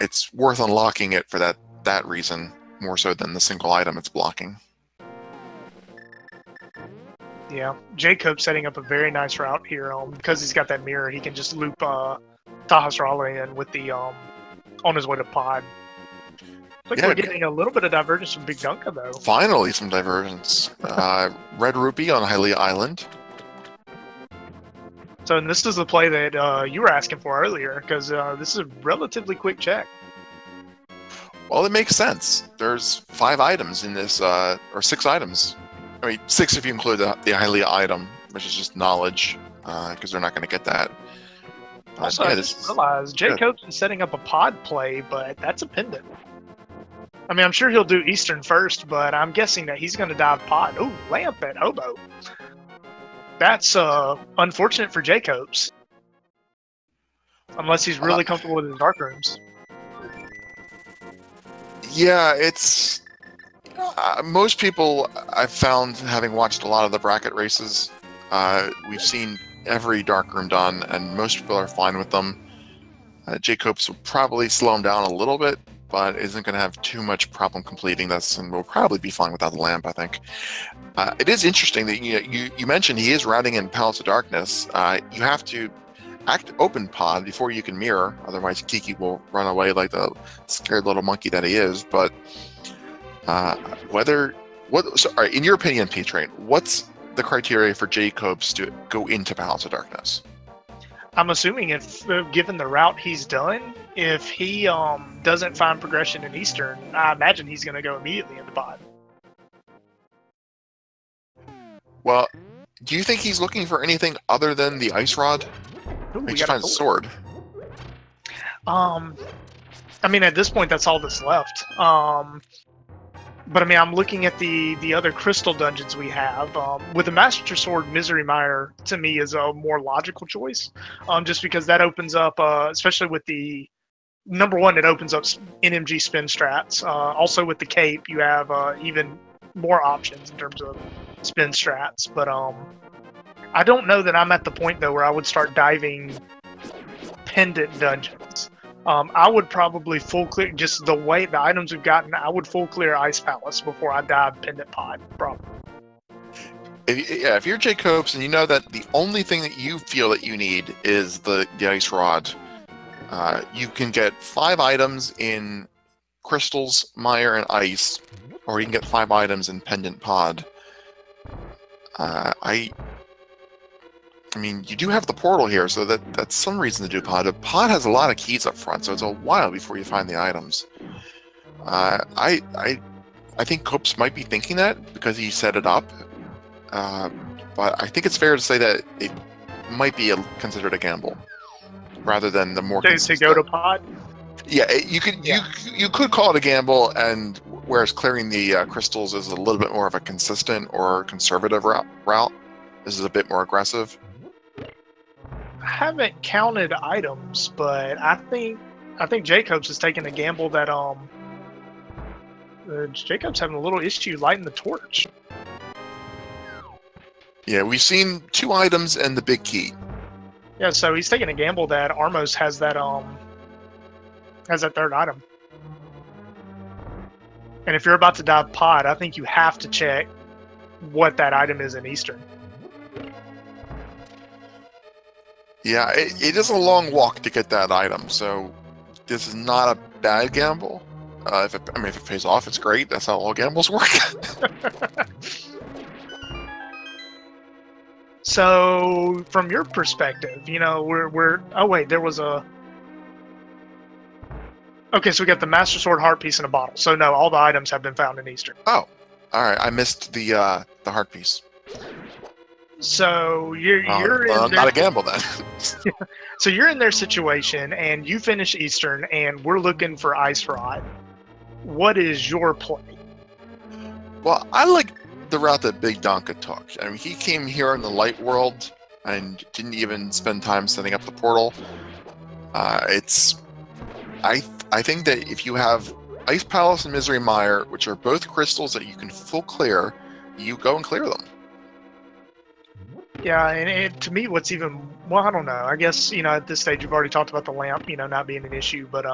It's worth unlocking it for that reason, more so than the single item it's blocking. Yeah, JCopes setting up a very nice route here. Because he's got that mirror, he can just loop Tajas Raleigh in with the on his way to pod. Looks like we're getting a little bit of divergence from BigDunka though. Finally, some divergence. Red Rupee on Hylia Island. So, and this is the play that you were asking for earlier, because this is a relatively quick check. Well, it makes sense. There's 5 items in this, or 6 items. 6 if you include the Hylia item, which is just knowledge, because they're not going to get that. Also, I just realized JCopes is setting up a pod play, but that's a pendant. I'm sure he'll do Eastern first, but I'm guessing that he's going to dive pod. Ooh, lamp at Hobo. That's unfortunate for JCopes. Unless he's really comfortable with his dark rooms. Yeah, it's... most people I've found, having watched a lot of the bracket races, we've seen every dark room done, and most people are fine with them. JCopes will probably slow him down a little bit, but isn't going to have too much problem completing this, and will probably be fine without the lamp, I think. It is interesting that you mentioned he is routing in Palace of Darkness. You have to act open pod before you can mirror, otherwise Kiki will run away like the scared little monkey that he is. But in your opinion, P-Train, what's the criteria for JCopes to go into Palace of Darkness? I'm assuming if, given the route he's done, if he doesn't find progression in Eastern, I imagine he's going to go immediately into pod. Well, do you think he's looking for anything other than the ice rod? Ooh, He just finds a sword. I mean, at this point, that's all that's left. But I mean, I'm looking at the other crystal dungeons we have. With the Master Sword, Misery Mire to me is a more logical choice, just because that opens up, especially with the number one, it opens up NMG spin strats. Also with the cape, you have even more options in terms of spin strats. But I don't know that I'm at the point though where I would start diving pendant dungeons. I would probably full clear, just the way the items we've gotten, I would full clear Ice Palace before I dive Pendant Pod, probably. If you're JCopes and you know that the only thing that you feel that you need is the Ice Rod, you can get 5 items in Crystals, Mire, and Ice, or you can get 5 items in Pendant Pod. I mean, you do have the portal here, so that's some reason to do pod. A pod has a lot of keys up front, so it's a while before you find the items. I think Copes might be thinking that because he set it up, but I think it's fair to say that it might be considered a gamble rather than the more to go to pod. Yeah, you could call it a gamble, and whereas clearing the crystals is a little bit more of a consistent or conservative route. This is a bit more aggressive. I haven't counted items, but I think JCopes is taking a gamble that JCopes having a little issue lighting the torch. Yeah, we've seen 2 items and the big key. Yeah, so he's taking a gamble that Armos has that third item. And if you're about to dive pod, I think you have to check what that item is in Eastern. Yeah, it is a long walk to get that item, so this is not a bad gamble. If it pays off, it's great. That's how all gambles work. So, from your perspective, we're oh wait, there was a. Okay, so we got the Master Sword heart piece in a bottle. So no, all the items have been found in Eastern. Oh, all right. I missed the heart piece. So you're in not a gamble then. So you're in their situation, and you finish Eastern, and we're looking for Ice Rod. What is your play? Well, I like the route that BigDunka took. I mean, he came here in the light world and didn't even spend time setting up the portal. I think that if you have Ice Palace and Misery Mire, which are both crystals that you can full clear, you go and clear them. Yeah, and to me, what's even, well, I don't know. I guess, at this stage, you've already talked about the lamp, not being an issue, but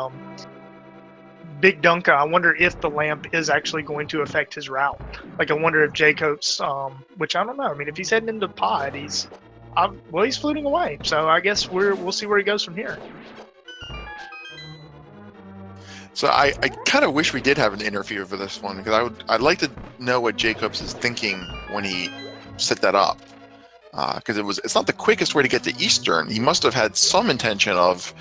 BigDunka, I wonder if the lamp is actually going to affect his route. Like, I wonder if JCopes, which I don't know. I mean, if he's heading into pod, he's floating away. So I guess we'll see where he goes from here. So I kind of wish we did have an interview for this one, because I'd like to know what JCopes is thinking when he set that up. Because it's not the quickest way to get to Eastern. He must have had some intention of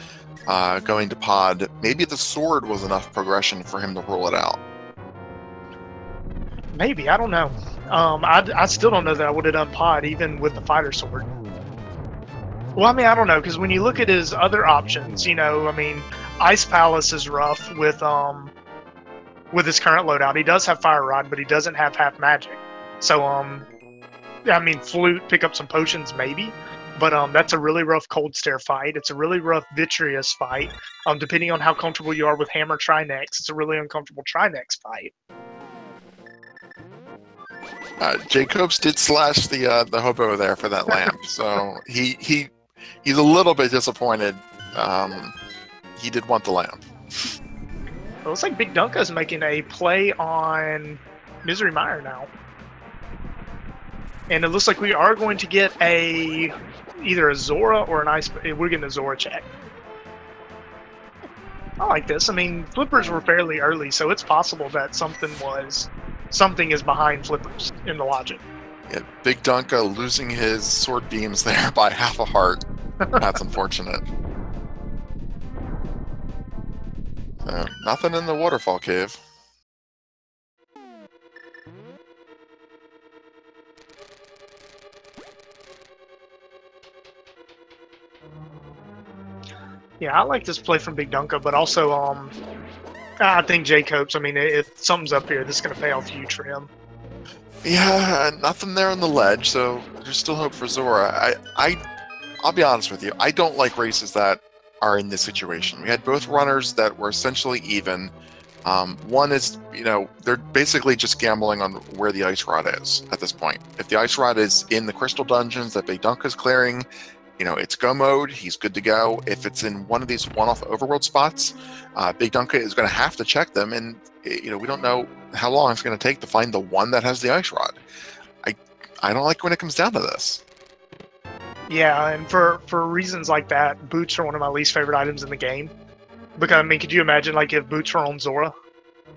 going to pod. Maybe the sword was enough progression for him to rule it out. Maybe, I don't know. I still don't know that I would have done pod even with the fighter sword. Well, I mean, I don't know, because when you look at his other options, Ice Palace is rough with his current loadout. He does have Fire Rod, but he doesn't have half magic. So Flute, pick up some potions maybe, but that's a really rough Cold Stare fight. It's a really rough Vitreous fight. Depending on how comfortable you are with Hammer Trinex, it's a really uncomfortable Trinex fight. JCopes did slash the hobo there for that lamp, so he's a little bit disappointed. he did want the lamp. It looks like BigDunka is making a play on Misery Mire now. And it looks like we are going to get either a Zora or an Ice... We're getting a Zora check. I like this. I mean, Flippers were fairly early, so it's possible that something is behind Flippers in the logic. Yeah, BigDunka losing his sword beams there by half a heart. That's unfortunate. Nothing in the waterfall cave. Yeah, I like this play from BigDunka, but also I think JCopes. I mean, if something's up here, this is going to pay off huge for him. Yeah, nothing there on the ledge, so there's still hope for Zora. I'll be honest with you. I don't like races that are in this situation. We had both runners that were essentially even. One is, they're basically just gambling on where the ice rod is at this point. If the ice rod is in the crystal dungeons that BigDunka's clearing, it's go mode. He's good to go. If it's in one of these one-off overworld spots, BigDunka is going to have to check them, and we don't know how long it's going to take to find the one that has the ice rod. I don't like when it comes down to this. Yeah, and for reasons like that, boots are one of my least favorite items in the game. Because, I mean, could you imagine, like, if boots were on Zora?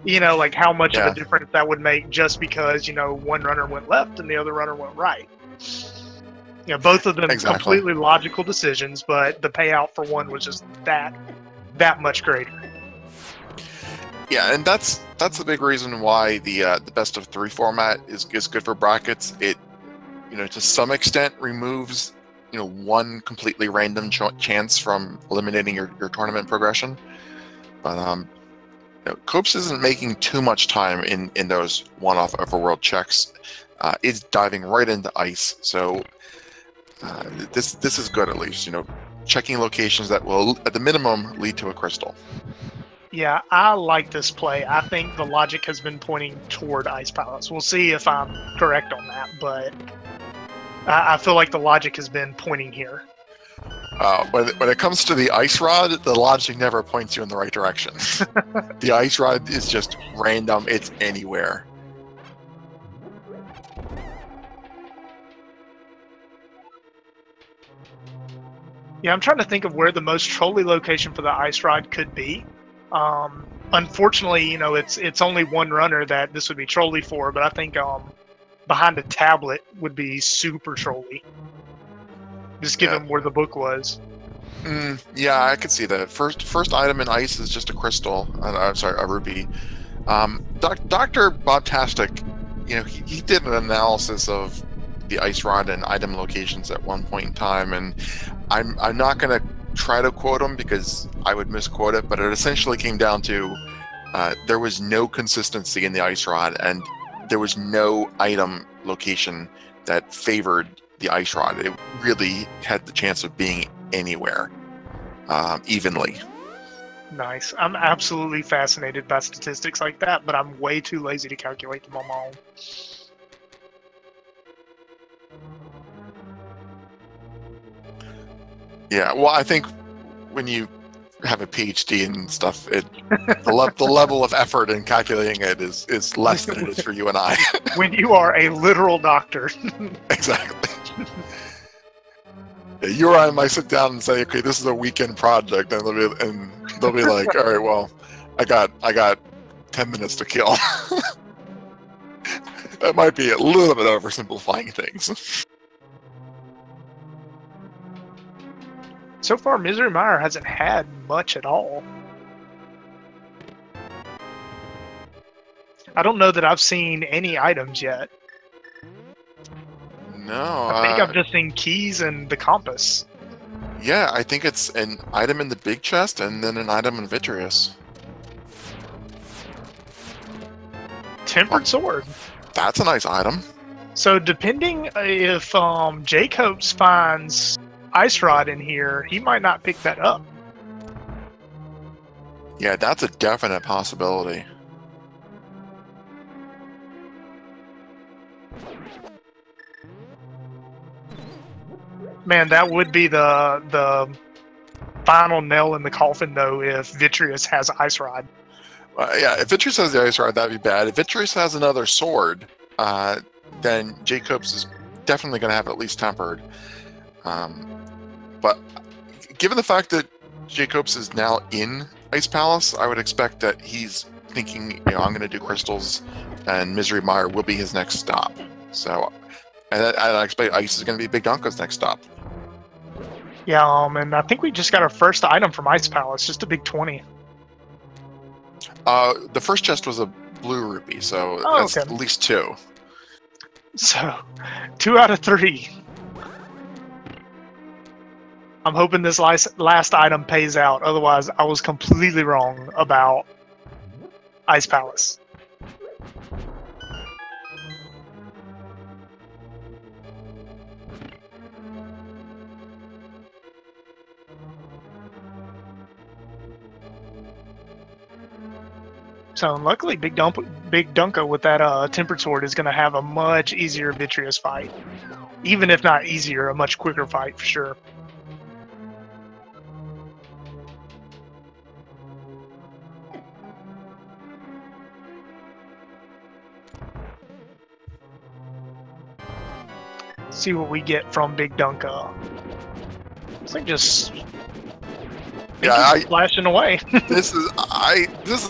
Like, how much of a difference that would make just because, one runner went left and the other runner went right. Both of them completely logical decisions, but the payout for one was just that much greater. Yeah, and that's the big reason why the best of 3 format is good for brackets. It, to some extent removes one completely random chance from eliminating your tournament progression. But Copes isn't making too much time in those one-off overworld checks. It's diving right into ice, so this is good at least. Checking locations that will, at the minimum, lead to a crystal. Yeah, I like this play. I think the logic has been pointing toward ice palace. We'll see if I'm correct on that, but I feel like the logic has been pointing here. When it comes to the ice rod, the logic never points you in the right direction. The ice rod is just random. It's anywhere. Yeah, I'm trying to think of where the most trolly location for the ice rod could be. Unfortunately, it's only one runner that this would be trolly for, but I think behind a tablet would be super trolly. Just given where the book was. Yeah, I could see that. First item in ice is just a crystal. I'm sorry, a ruby. Dr. Bobtastic, he did an analysis of the ice rod and item locations at one point in time, and I'm not going to try to quote him because I would misquote it, but it essentially came down to there was no consistency in the ice rod, and there was no item location that favored the ice rod. It really had the chance of being anywhere evenly. Nice. I'm absolutely fascinated by statistics like that, but I'm way too lazy to calculate them on my own. Yeah, well, I think when you have a PhD and stuff, the level of effort in calculating it is less than it is for you and I. When you are a literal doctor. Exactly. Yeah, you or I might sit down and say, okay, this is a weekend project, and they'll be like, all right, well, I got 10 minutes to kill. That might be a little bit oversimplifying things. So far, Misery Mire hasn't had much at all. I don't know that I've seen any items yet. No. I think I've just seen keys and the compass. Yeah, I think it's an item in the big chest and then an item in Vitreous. Tempered sword. That's a nice item. So depending if JCopes finds Ice Rod in here, he might not pick that up. Yeah, that's a definite possibility. Man, that would be the final nail in the coffin, though, if Vitreous has Ice Rod. Yeah, if Vitreous has the Ice Rod, that'd be bad. If Vitreous has another sword, then JCopes is definitely going to have at least tempered. But given the fact that JCopes is now in Ice Palace, I would expect that he's thinking, I'm going to do crystals, and Misery Mire will be his next stop. So, and I expect Ice is going to be BigDunka's next stop. Yeah, and I think we just got our first item from Ice Palace, just a big 20. The first chest was a blue rupee, so that's okay. at least 2. So, 2 out of 3. I'm hoping this last item pays out. Otherwise, I was completely wrong about Ice Palace. So luckily, BigDunka with that tempered sword is going to have a much easier Vitreous fight. Even if not easier, a much quicker fight for sure. See what we get from BigDunka. It's like just flashing away. This is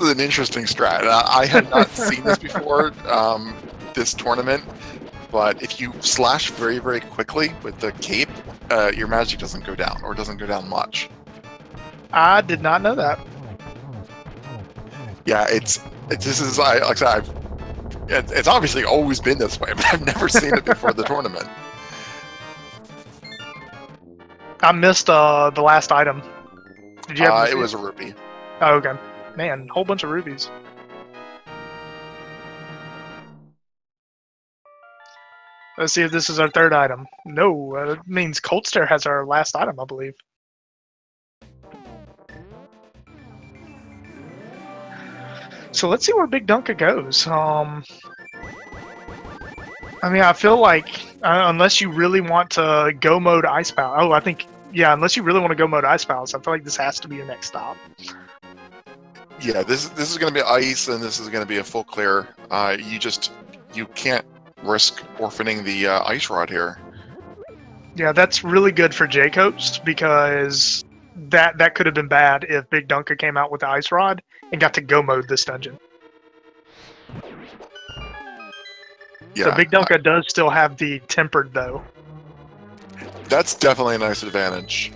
an interesting strat. I have not seen this before, this tournament. But if you slash very, very quickly with the cape, your magic doesn't go down, or doesn't go down much. I did not know that. Yeah, it's obviously always been this way, but I've never seen it before the tournament. I missed the last item. Did you have it was a rupee. Oh, okay. Man, whole bunch of rubies. Let's see if this is our third item. No, it means Cold Stare has our last item, I believe. So let's see where BigDunka goes. I mean, I feel like unless you really want to go mode Ice Palace. Oh, I think, yeah, unless you really want to go mode Ice Palace, I feel like this has to be your next stop. Yeah, this is going to be ice, and this is going to be a full clear. You can't risk orphaning the Ice Rod here. Yeah, that's really good for JCopes, because that could have been bad if BigDunka came out with the Ice Rod and got to go mode this dungeon. Yeah, so BigDunka does still have the tempered, though. That's definitely a nice advantage.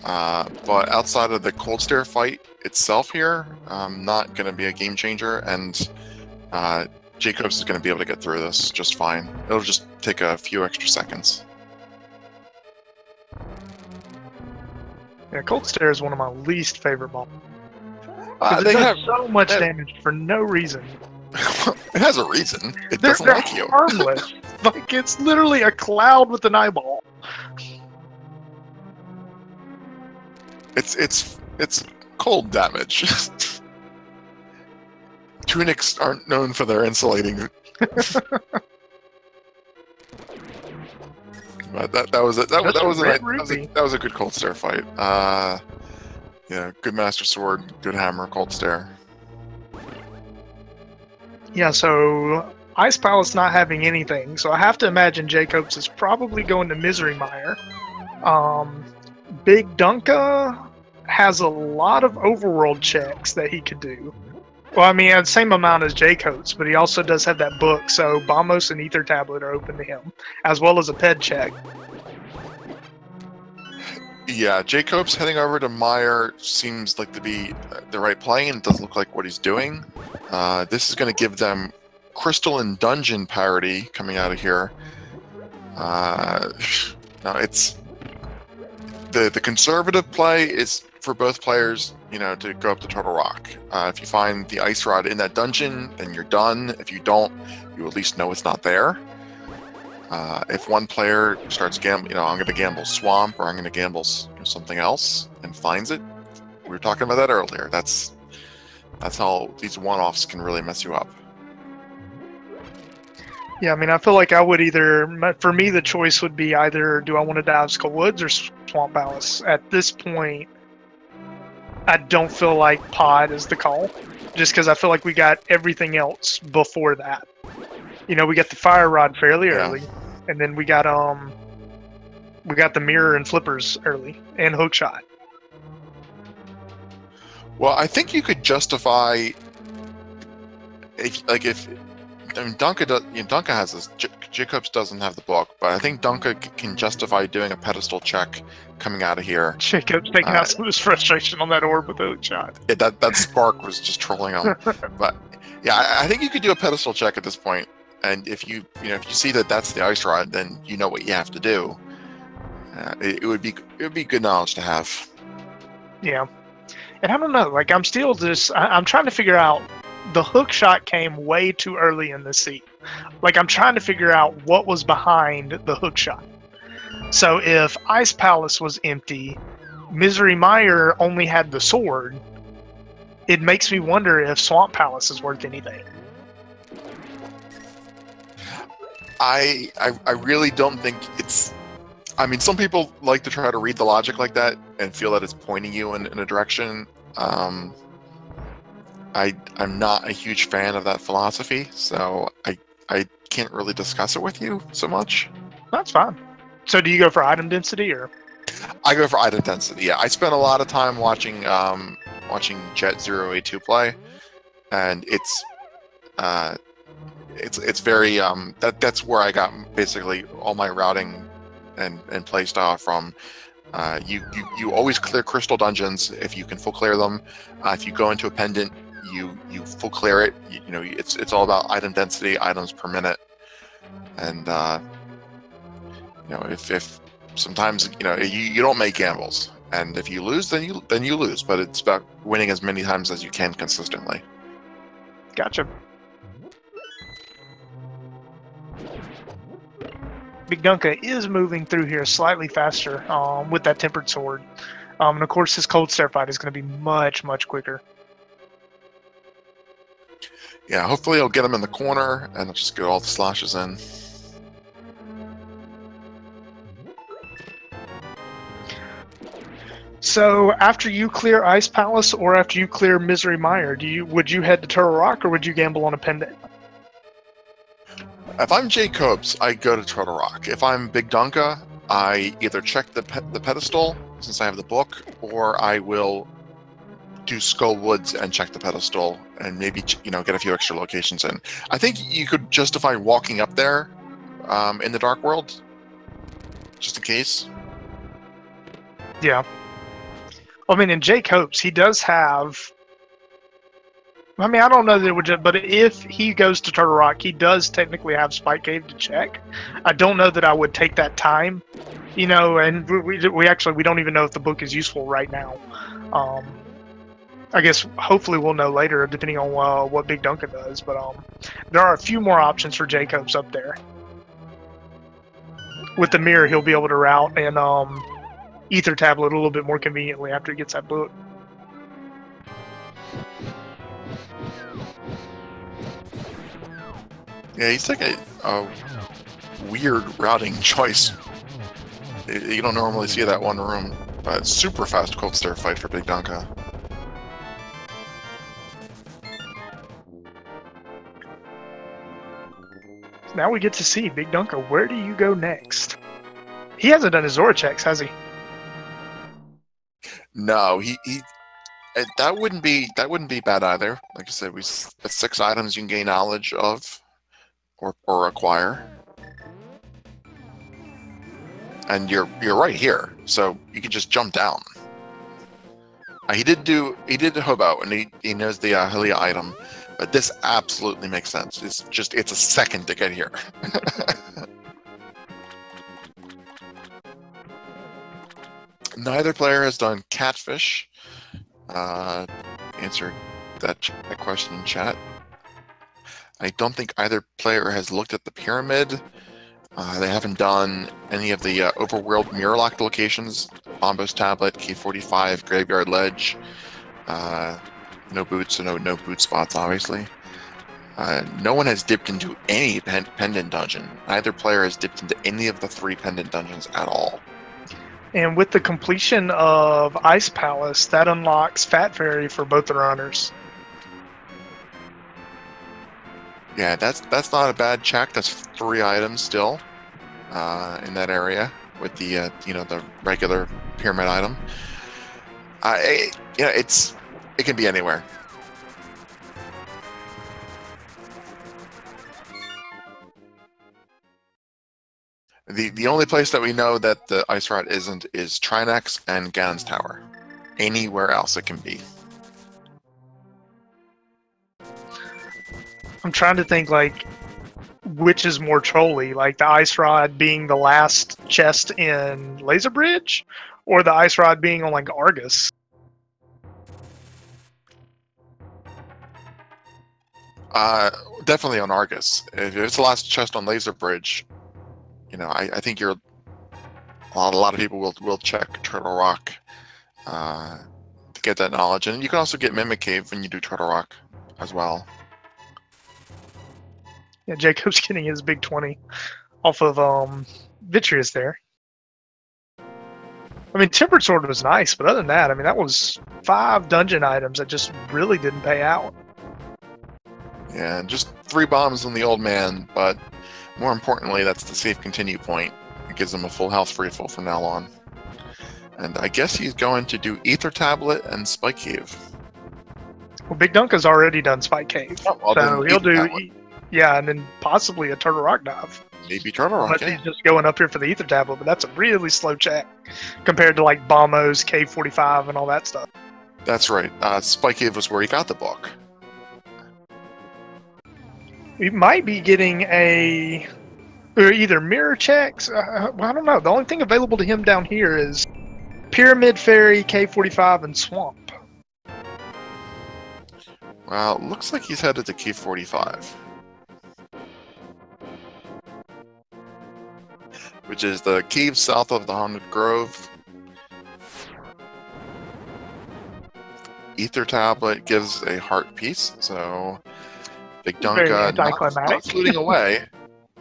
But outside of the Cold Stare fight itself here, not going to be a game changer, and JCopes is going to be able to get through this just fine. It'll just take a few extra seconds. Yeah, Cold Stare is one of my least favorite bombs. They have so much damage for no reason. It has a reason. It doesn't like you. Harmless. Like, it's literally a cloud with an eyeball. It's cold damage. Tunics aren't known for their insulating. But that was a good Cold Stare fight. Yeah, good Master Sword, good hammer, Cold Stare. Yeah, so Ice Palace not having anything, so I have to imagine JCopes is probably going to Misery Mire. BigDunka has a lot of overworld checks that he could do. Well, I mean, the same amount as JCopes, but he also does have that book, so Bombos and Ether Tablet are open to him, as well as a Ped check. Yeah, JCopes heading over to Mire seems like to be the right play, and it doesn't look like what he's doing. This is going to give them Crystal and Dungeon parity coming out of here. No, it's the conservative play is for both players, to go up to Turtle Rock. If you find the Ice Rod in that dungeon, then you're done. If you don't, you at least know it's not there. If one player starts gambling, I'm going to gamble Swamp, or I'm going to gamble something else, and finds it. We were talking about that earlier. That's how these one-offs can really mess you up. Yeah, I mean, I feel like I would for me, the choice would be either do I want to dive Skull Woods or Swamp Palace. At this point, I don't feel like pod is the call, just because I feel like we got everything else before that. You know, we got the fire rod fairly early, and then we got the mirror and flippers early, and hook shot. Well, I think you could justify if I mean, Dunka has this. JCopes doesn't have the book, but I think Dunka can justify doing a pedestal check coming out of here. JCopes taking out some of his frustration on that orb with the hook shot. Yeah, that spark was just trolling him. But yeah, I think you could do a pedestal check at this point, and if you see that that's the ice rod, then you know what you have to do. It would be good knowledge to have. Yeah, and I don't know. Like I'm still I'm trying to figure out. The hook shot came way too early in the scene. Like, I'm trying to figure out what was behind the hook shot. So if Ice Palace was empty, Misery Mire only had the sword, it makes me wonder if Swamp Palace is worth anything. I really don't think it's... I mean, some people like to try to read the logic like that and feel that it's pointing you in a direction. I'm not a huge fan of that philosophy, so I can't really discuss it with you so much. That's fine. So do you go for item density, or? I go for item density, yeah. I spent a lot of time watching Jet082 play, and it's very that's where I got basically all my routing and play style from. You always clear crystal dungeons if you can full clear them. If you go into a pendant, you full clear it. You know, it's all about item density, items per minute, and you know, if sometimes you don't make gambles, and if you lose, then you lose. But it's about winning as many times as you can consistently. Gotcha. BigDunka is moving through here slightly faster with that tempered sword, and of course his cold stare fight is going to be much quicker. Yeah, hopefully I'll get him in the corner and I'll just get all the slashes in. So after you clear Ice Palace or after you clear Misery Mire, would you head to Turtle Rock or would you gamble on a pendant? If I'm JCopes, I go to Turtle Rock. If I'm BigDunka, I either check the pedestal since I have the book, or I will do Skull Woods and check the pedestal and maybe get a few extra locations in. I think you could justify walking up there in the Dark World, just in case. Yeah. I mean, in JCopes, he does have... I mean, I don't know that it would, but if he goes to Turtle Rock, he does technically have Spike Cave to check. I don't know that I would take that time, and we don't even know if the book is useful right now. I guess hopefully we'll know later, depending on what BigDunka does. But there are a few more options for JCopes up there. With the mirror, he'll be able to route and Ether Tablet a little bit more conveniently after he gets that book. Yeah, he's like a weird routing choice. You don't normally see that one room, but super fast cold stare fight for BigDunka. Now we get to see BigDunka. Where do you go next? He hasn't done his Zora checks, has he? No, he that wouldn't be bad either. Like I said, that's 6 items you can gain knowledge of or acquire. And you're right here, so you can just jump down. He did the hobo, and he knows the Hylia item, but this absolutely makes sense. It's a second to get here. Neither player has done catfish. Answered that question in chat. I don't think either player has looked at the pyramid. They haven't done any of the overworld mirror locked locations. Bombos Tablet, K45, Graveyard Ledge. No boots, so no boot spots, obviously. No one has dipped into any pendant dungeon. Neither player has dipped into any of the 3 pendant dungeons at all. And with the completion of Ice Palace, that unlocks Fat Fairy for both the runners. Yeah, that's not a bad check. That's 3 items still in that area with the the regular pyramid item. It can be anywhere. The only place that we know that the ice rod isn't is Trinex and Ganon's Tower. Anywhere else it can be. I'm trying to think, like, which is more trolly, like the ice rod being the last chest in Laser Bridge, or the ice rod being on like Argus. Definitely on Argus. If it's the last chest on Laser Bridge, I think a lot of people will check Turtle Rock to get that knowledge, and you can also get Mimic Cave when you do Turtle Rock as well. Yeah, Jacob's getting his big 20 off of Vitreous there. I mean, Tempered Sword was nice, but other than that, I mean, that was 5 dungeon items that just really didn't pay out. Yeah, just 3 bombs on the old man, but more importantly, that's the safe continue point. It gives him a full health refill from now on. And I guess he's going to do Ether Tablet and Spike Cave. Well, BigDunka's already done Spike Cave, so he'll do, yeah, and then possibly a Turtle Rock dive. Maybe Turtle Rock, Unless he's just going up here for the Ether Tablet, but that's a really slow check compared to like Bomo's K45 and all that stuff. That's right. Spike Cave was where he got the book. We might be getting or either mirror checks. Well, I don't know. The only thing available to him down here is Pyramid Fairy, K45, and Swamp. Well, looks like he's headed to K45. Which is the cave south of the Haunted Grove. Ether Tablet gives a heart piece, so BigDunka not fluting away.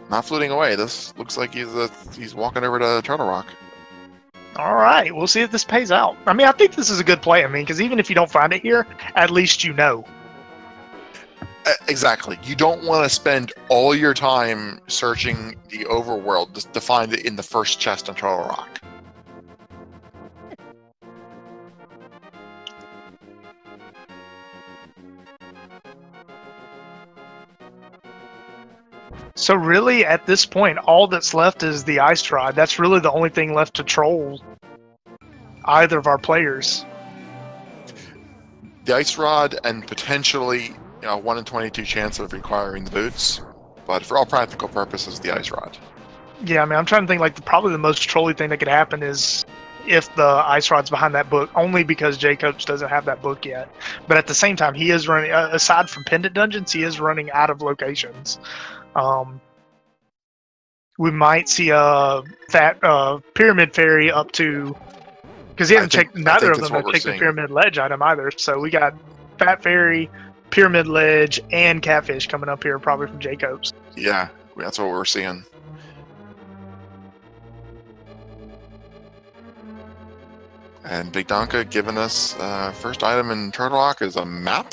Not fluting away. This looks like he's walking over to Turtle Rock. All right, we'll see if this pays out. I mean, I think this is a good play. I mean, because even if you don't find it here, at least you know. Exactly. You don't want to spend all your time searching the overworld to find it in the first chest on Turtle Rock. So really, at this point, all that's left is the Ice Rod. That's really the only thing left to troll either of our players. The Ice Rod and potentially 1 in 22 chance of requiring the boots, but for all practical purposes, the Ice Rod. Yeah, I mean, I'm trying to think, like, probably the most trolly thing that could happen is if the Ice Rod's behind that book, only because JCopes doesn't have that book yet. But at the same time, he is running, aside from pendant dungeons, he is running out of locations. We might see a Pyramid Fairy up to, because he hasn't checked, neither of them have checked the Pyramid Ledge item either. So we got Fat Fairy, Pyramid Ledge, and Catfish coming up here, probably from JCopes. Yeah, that's what we're seeing. And BigDunka giving us first item in Turtle Rock is a map.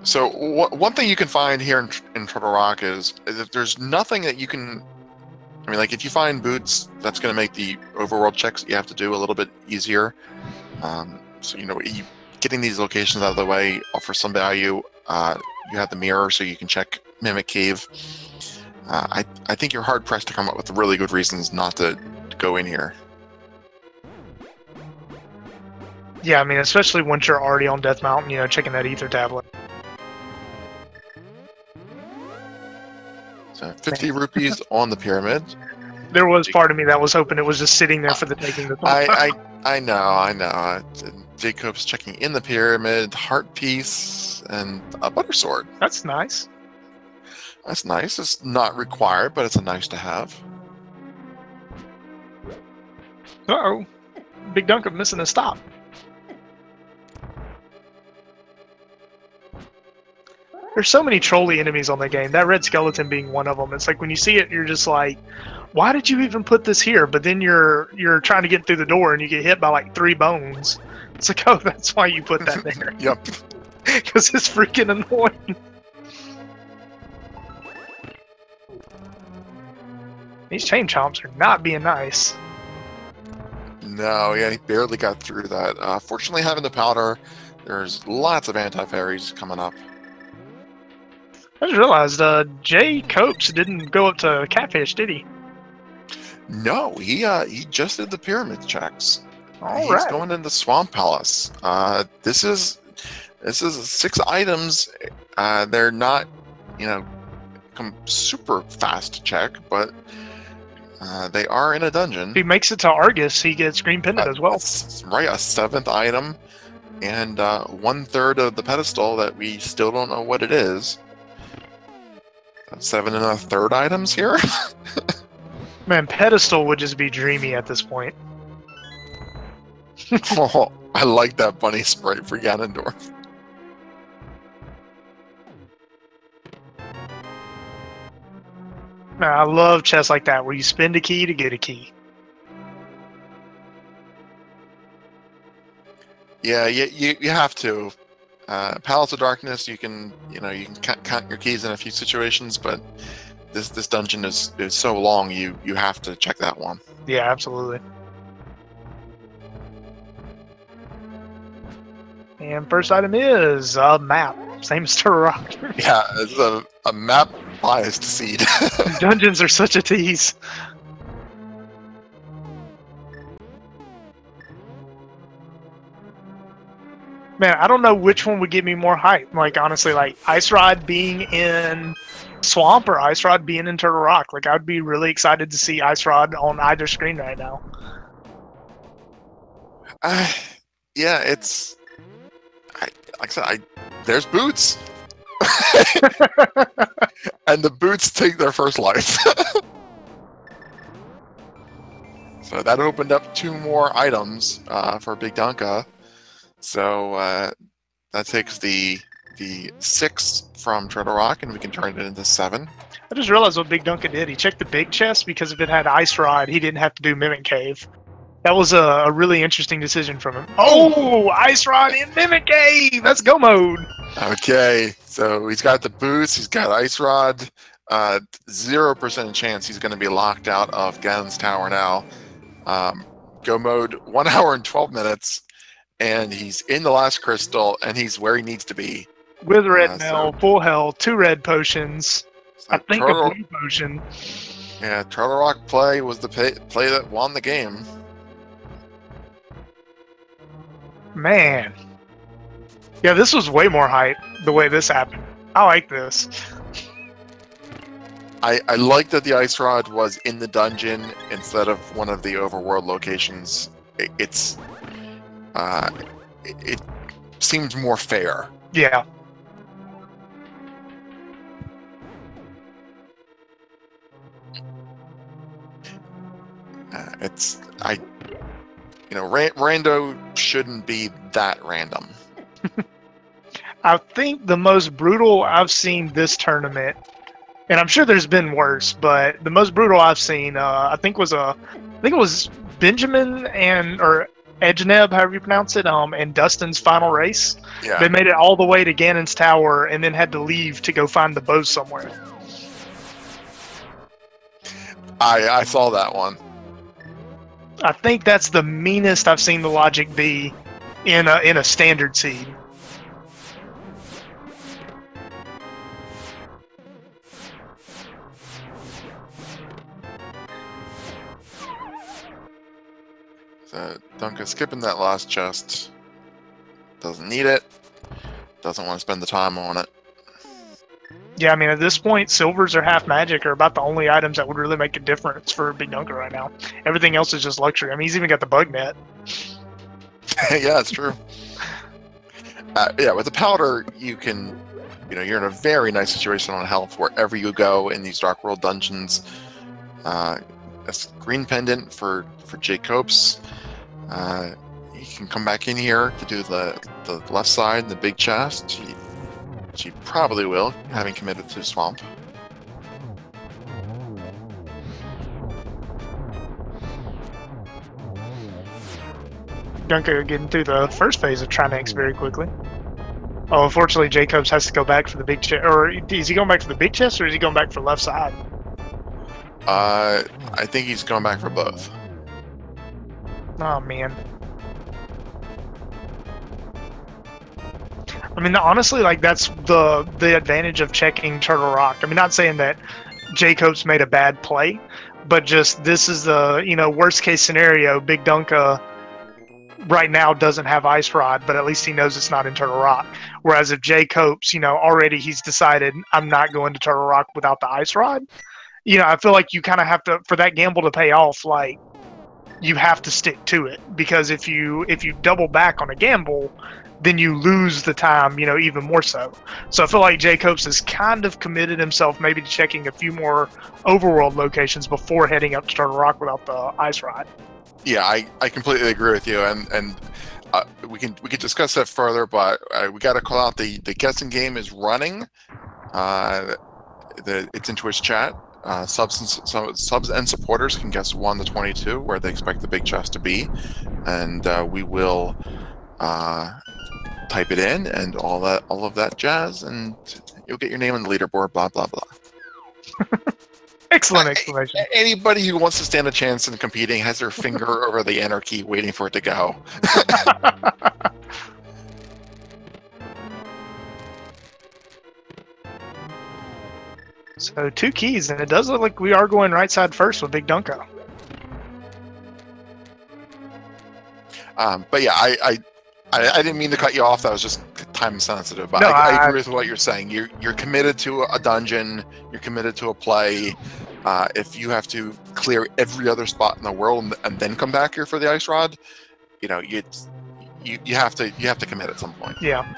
So one thing you can find here in Turtle Rock is that there's nothing that you can. I mean, like if you find boots, that's going to make the overworld checks that you have to do a little bit easier. So getting these locations out of the way offers some value. You have the mirror, so you can check Mimic Cave. I think you're hard pressed to come up with really good reasons not to go in here. Yeah, I mean, especially once you're already on Death Mountain, checking that Ether Tablet. So 50 rupees on the pyramid. There was part of me that was hoping it was just sitting there for the taking. I know. JCopes checking in the pyramid, heart piece, and a butter sword. That's nice. That's nice. It's not required, but it's a nice to have. Uh-oh. BigDunka missing a stop. There's so many trolly enemies on the game. That red skeleton being one of them. It's like when you see it, you're just like, why did you even put this here? But then you're trying to get through the door and you get hit by like 3 bones. It's like, oh, that's why you put that there. Yep. Because it's freaking annoying. These chain chomps are not being nice. No, yeah, he barely got through that. Fortunately, having the powder, there's lots of anti-fairies coming up. I just realized JCopes didn't go up to Catfish, did he? No, he just did the pyramid checks. All He's right. going into Swamp Palace. This is 6 items. They're not, super fast to check, but they are in a dungeon. If he makes it to Argus, he gets green pendant as well. That's right, a 7th item, and 1/3 of the pedestal that we still don't know what it is. 7 1/3 items here. Man, pedestal would just be dreamy at this point. Oh, I like that bunny sprite for Ganondorf. Man, I love chests like that where you spend a key to get a key. Yeah, you have to. Palace of Darkness, you can count your keys in a few situations, but this dungeon is so long, you have to check that one. Yeah, absolutely. And first item is a map. Same as Turtle Rock. Yeah, it's a map biased seed. Dungeons are such a tease. Man, I don't know which one would give me more hype. Like, honestly, like Ice Rod being in Swamp or Ice Rod being in Turtle Rock. Like, I'd be really excited to see Ice Rod on either screen right now. Yeah, it's... like I said, there's boots! And the boots take their first life. So that opened up 2 more items for BigDunka. So that takes the 6 from Turtle Rock, and we can turn it into 7. I just realized what BigDunka did. He checked the big chest because if it had Ice Rod, he didn't have to do Mimic Cave. That was a really interesting decision from him. Oh, Ice Rod in Mimic Cave! That's go mode! Okay, so he's got the boots, he's got Ice Rod. 0% chance he's going to be locked out of Ganon's Tower now. Go mode, 1 hour and 12 minutes, and he's in the last crystal, and he's where he needs to be. With red mail, full health, 2 red potions. So I think a blue potion. Yeah, Turtle Rock play was the play that won the game. Man. Yeah, this was way more hype, the way this happened. I like this. I like that the Ice Rod was in the dungeon instead of one of the overworld locations. It seems more fair. Yeah. Rando shouldn't be that random. I think the most brutal I've seen this tournament, and I'm sure there's been worse, but the most brutal I've seen, I think it was Benjamin or Edgeneb, however you pronounce it, and Dustin's final race. Yeah. They made it all the way to Ganon's Tower and then had to leave to go find the bow somewhere. I saw that one. I think that's the meanest I've seen the logic be in a standard seed. So Dunka skipping that last chest. Doesn't need it. Doesn't want to spend the time on it. Yeah, I mean, at this point, silvers or half magic are about the only items that would really make a difference for BigDunka right now. Everything else is just luxury. I mean, he's even got the bug net. Yeah, it's true. Yeah, with the powder, you can, you're in a very nice situation on health wherever you go in these Dark World dungeons. A green pendant for JCopes. You can come back in here to do the left side, the big chest. which he probably will, having committed to Swamp. Dunka getting through the first phase of Trinex very quickly. Oh, unfortunately, JCopes has to go back for the big chest. Or is he going back for the big chest, or is he going back for left side? I think he's going back for both. Oh, man. I mean, honestly, like, that's the advantage of checking Turtle Rock. I mean, not saying that JCopes made a bad play, but just this is the, you know, worst case scenario. BigDunka right now doesn't have Ice Rod, but at least he knows it's not in Turtle Rock. Whereas if JCopes, you know, already he's decided I'm not going to Turtle Rock without the Ice Rod, you know, I feel like you kind of have to, for that gamble to pay off, like, you have to stick to it. Because if you double back on a gamble, then you lose the time, you know, even more so. So I feel like JCopes has kind of committed himself maybe to checking a few more overworld locations before heading up to Turtle Rock without the Ice Rod. Yeah, I completely agree with you, and we can discuss that further, but we got to call out the guessing game is running. It's in Twitch chat. Subs and supporters can guess 1 to 22 where they expect the big chest to be, and we will type it in and all of that jazz, and you'll get your name on the leaderboard. Blah blah blah. Excellent explanation. Anybody who wants to stand a chance in competing has their finger over the enter key waiting for it to go. So 2 keys, and it does look like we are going right side first with BigDunka. But yeah, I didn't mean to cut you off. That was just time sensitive. But No, I agree with what you're saying. You're committed to a dungeon. You're committed to a play. If you have to clear every other spot in the world and then come back here for the Ice Rod, you know, you have to commit at some point. Yeah.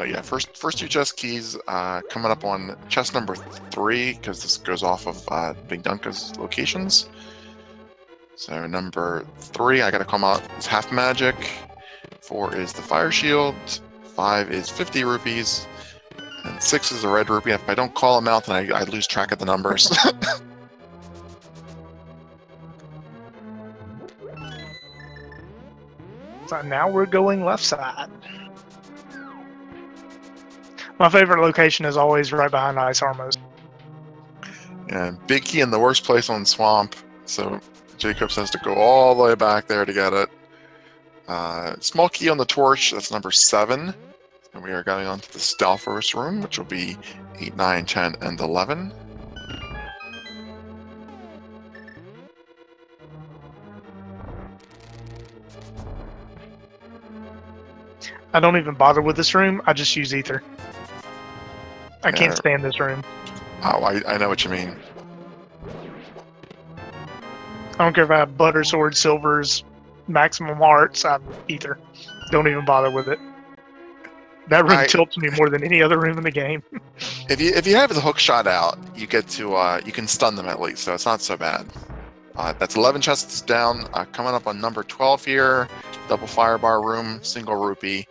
Yeah, first 2 chest keys coming up on chest number 3, because this goes off of BigDunka's locations. So number 3, I gotta come out is half magic. 4 is the fire shield. 5 is 50 rupees. And 6 is a red rupee. If I don't call them out, then I lose track of the numbers. So now we're going left side. My favorite location is always right behind Ice Armos. And big key in the worst place on Swamp, so JCopes has to go all the way back there to get it. Small key on the torch, that's number 7. And we are going on to the Stealthverse room, which will be 8, 9, 10, and 11. I don't even bother with this room, I just use Ether. I can't stand this room. Oh, I know what you mean. I don't care if I have butter, sword, silvers, maximum hearts, I'm Ether. Don't even bother with it. That room tilts me more than any other room in the game. If you have the hook shot out, you get to you can stun them at least, so it's not so bad. That's 11 chests down. Coming up on number 12 here, double firebar room, single rupee.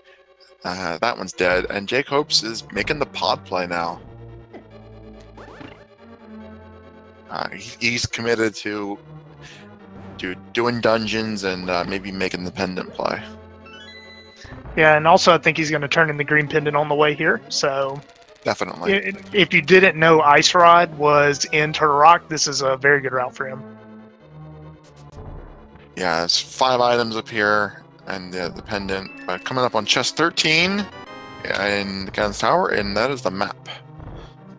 That one's dead, and JCopes is making the pod play now. He's committed to doing dungeons and maybe making the pendant play. Yeah, and also I think he's going to turn in the green pendant on the way here, so... Definitely. If you didn't know Ice Rod was in Turtle Rock, this is a very good route for him. Yeah, there's 5 items up here, and the pendant. Coming up on chest 13 in the Guns Tower, and that is the map.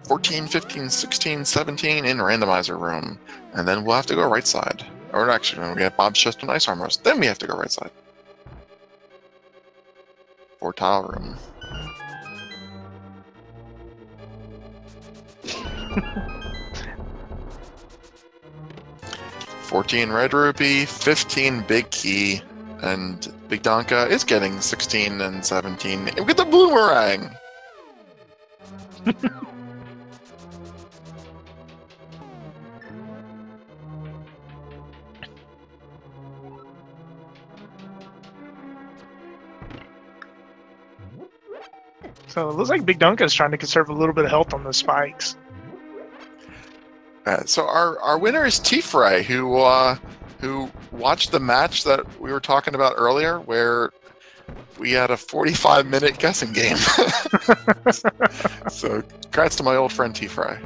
14, 15, 16, 17 in Randomizer room. And then we'll have to go right side. Or actually, when we get Bob's chest and Ice Armors, then we have to go right side. 4 tile room. $14 red rupee, 15 big key, and BigDunka is getting 16 and 17. And we get the boomerang! So it looks like BigDunka is trying to conserve a little bit of health on those spikes. So our winner is T-Fray, who watched the match that we were talking about earlier, where we had a 45-minute guessing game. So congrats to my old friend T-Fray.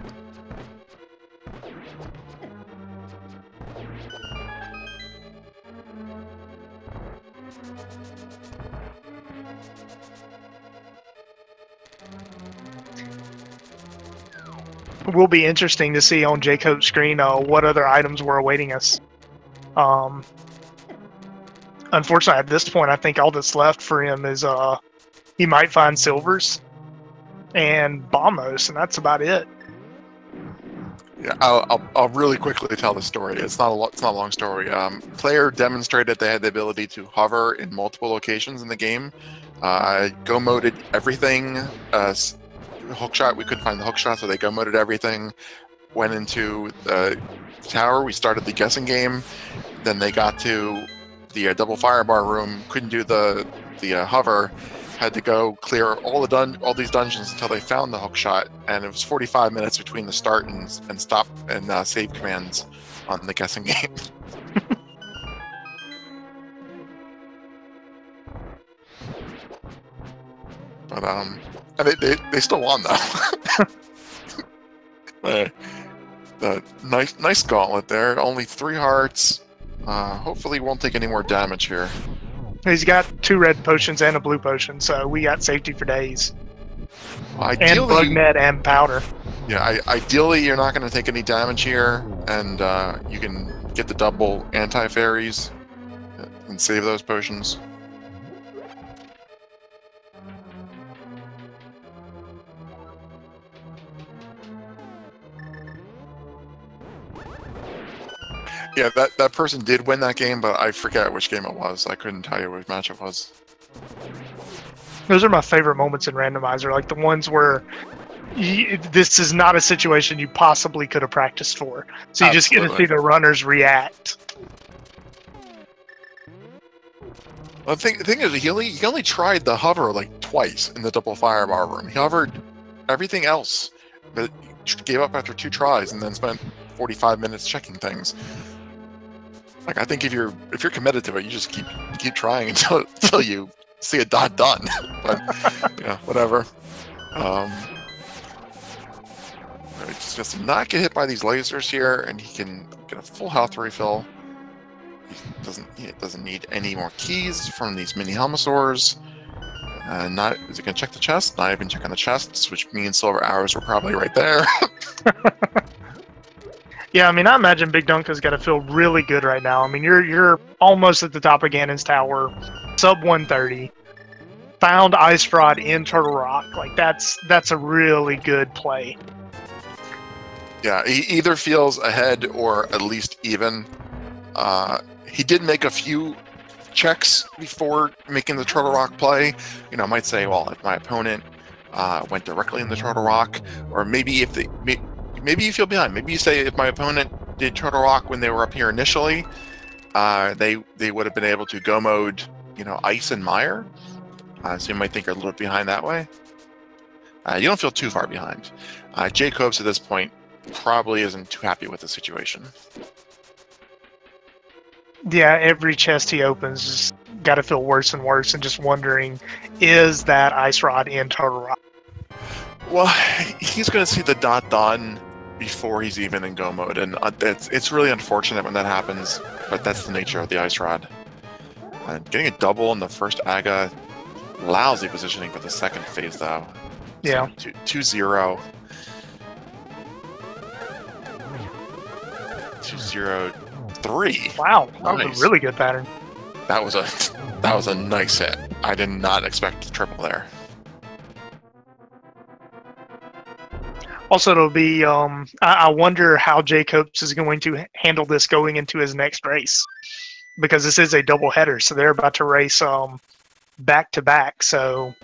It will be interesting to see on JCopes' screen what other items were awaiting us. Unfortunately, at this point, I think all that's left for him is he might find silvers and bombos, and that's about it. Yeah, I'll really quickly tell the story. It's not a long story. Player demonstrated they had the ability to hover in multiple locations in the game. Go moded everything. Hookshot, we couldn't find the hookshot, so they go moded everything. Went into the tower. We started the guessing game. Then they got to the double firebar room. Couldn't do the hover. Had to go clear all these dungeons until they found the hookshot, and it was 45 minutes between the start and stop and save commands on the guessing game. But they still won though. The nice gauntlet there. Only 3 hearts. Hopefully, won't take any more damage here. He's got 2 red potions and a blue potion, so we got safety for days. Ideally, and bug net and powder. Yeah, ideally you're not going to take any damage here, and you can get the double anti-fairies and save those potions. Yeah, that person did win that game, but I forget which game it was. I couldn't tell you which match it was. Those are my favorite moments in Randomizer, like the ones where this is not a situation you possibly could have practiced for. So you just get to see the runners react. Well, the thing is, he only tried the hover like twice in the double firebar room. He hovered everything else, but he gave up after 2 tries and then spent 45 minutes checking things. Like, I think if you're committed to it, you just keep trying until you see a dot done. But yeah, whatever. Just not get hit by these lasers here, and he can get a full health refill. He doesn't need any more keys from these mini helmosaurs. Is he gonna check the chest? Not even checking the chests, which means silver hours were probably right there. Yeah, I mean, I imagine BigDunka's got to feel really good right now. I mean, you're almost at the top of Ganon's Tower, sub 130, found Ice Rod in Turtle Rock. Like, that's a really good play. Yeah, he either feels ahead or at least even. He did make a few checks before making the Turtle Rock play. You know, I might say, well, if my opponent went directly in the Turtle Rock, or maybe if they... Maybe you feel behind. Maybe you say, if my opponent did Turtle Rock when they were up here initially, they would have been able to go mode, Ice and Mire. So you might think you're a little bit behind that way. You don't feel too far behind. JCopes at this point probably isn't too happy with the situation. Yeah, every chest he opens just got to feel worse and worse, and just wondering, is that Ice Rod in Turtle Rock? Well, he's going to see the dot done before he's even in go mode, and it's really unfortunate when that happens, but that's the nature of the Ice Rod. Getting a double in the first Aga, lousy positioning for the second phase, though. Yeah. 2-0. 2-0-3. Wow, that nice. was a really good pattern. That was a nice hit. I did not expect a triple there. Also, it'll be, I wonder how JCopes is going to handle this going into his next race. Because this is a double header, so they're about to race back-to-back. So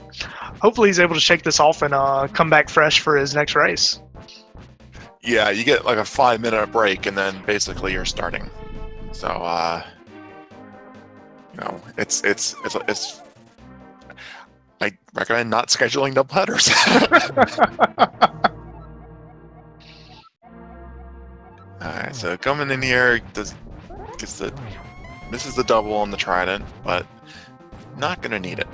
hopefully he's able to shake this off and come back fresh for his next race. Yeah, you get like a 5-minute break, and then basically you're starting. So, it's I recommend not scheduling double headers. Alright, so coming in here, misses the double on the trident, but not gonna need it.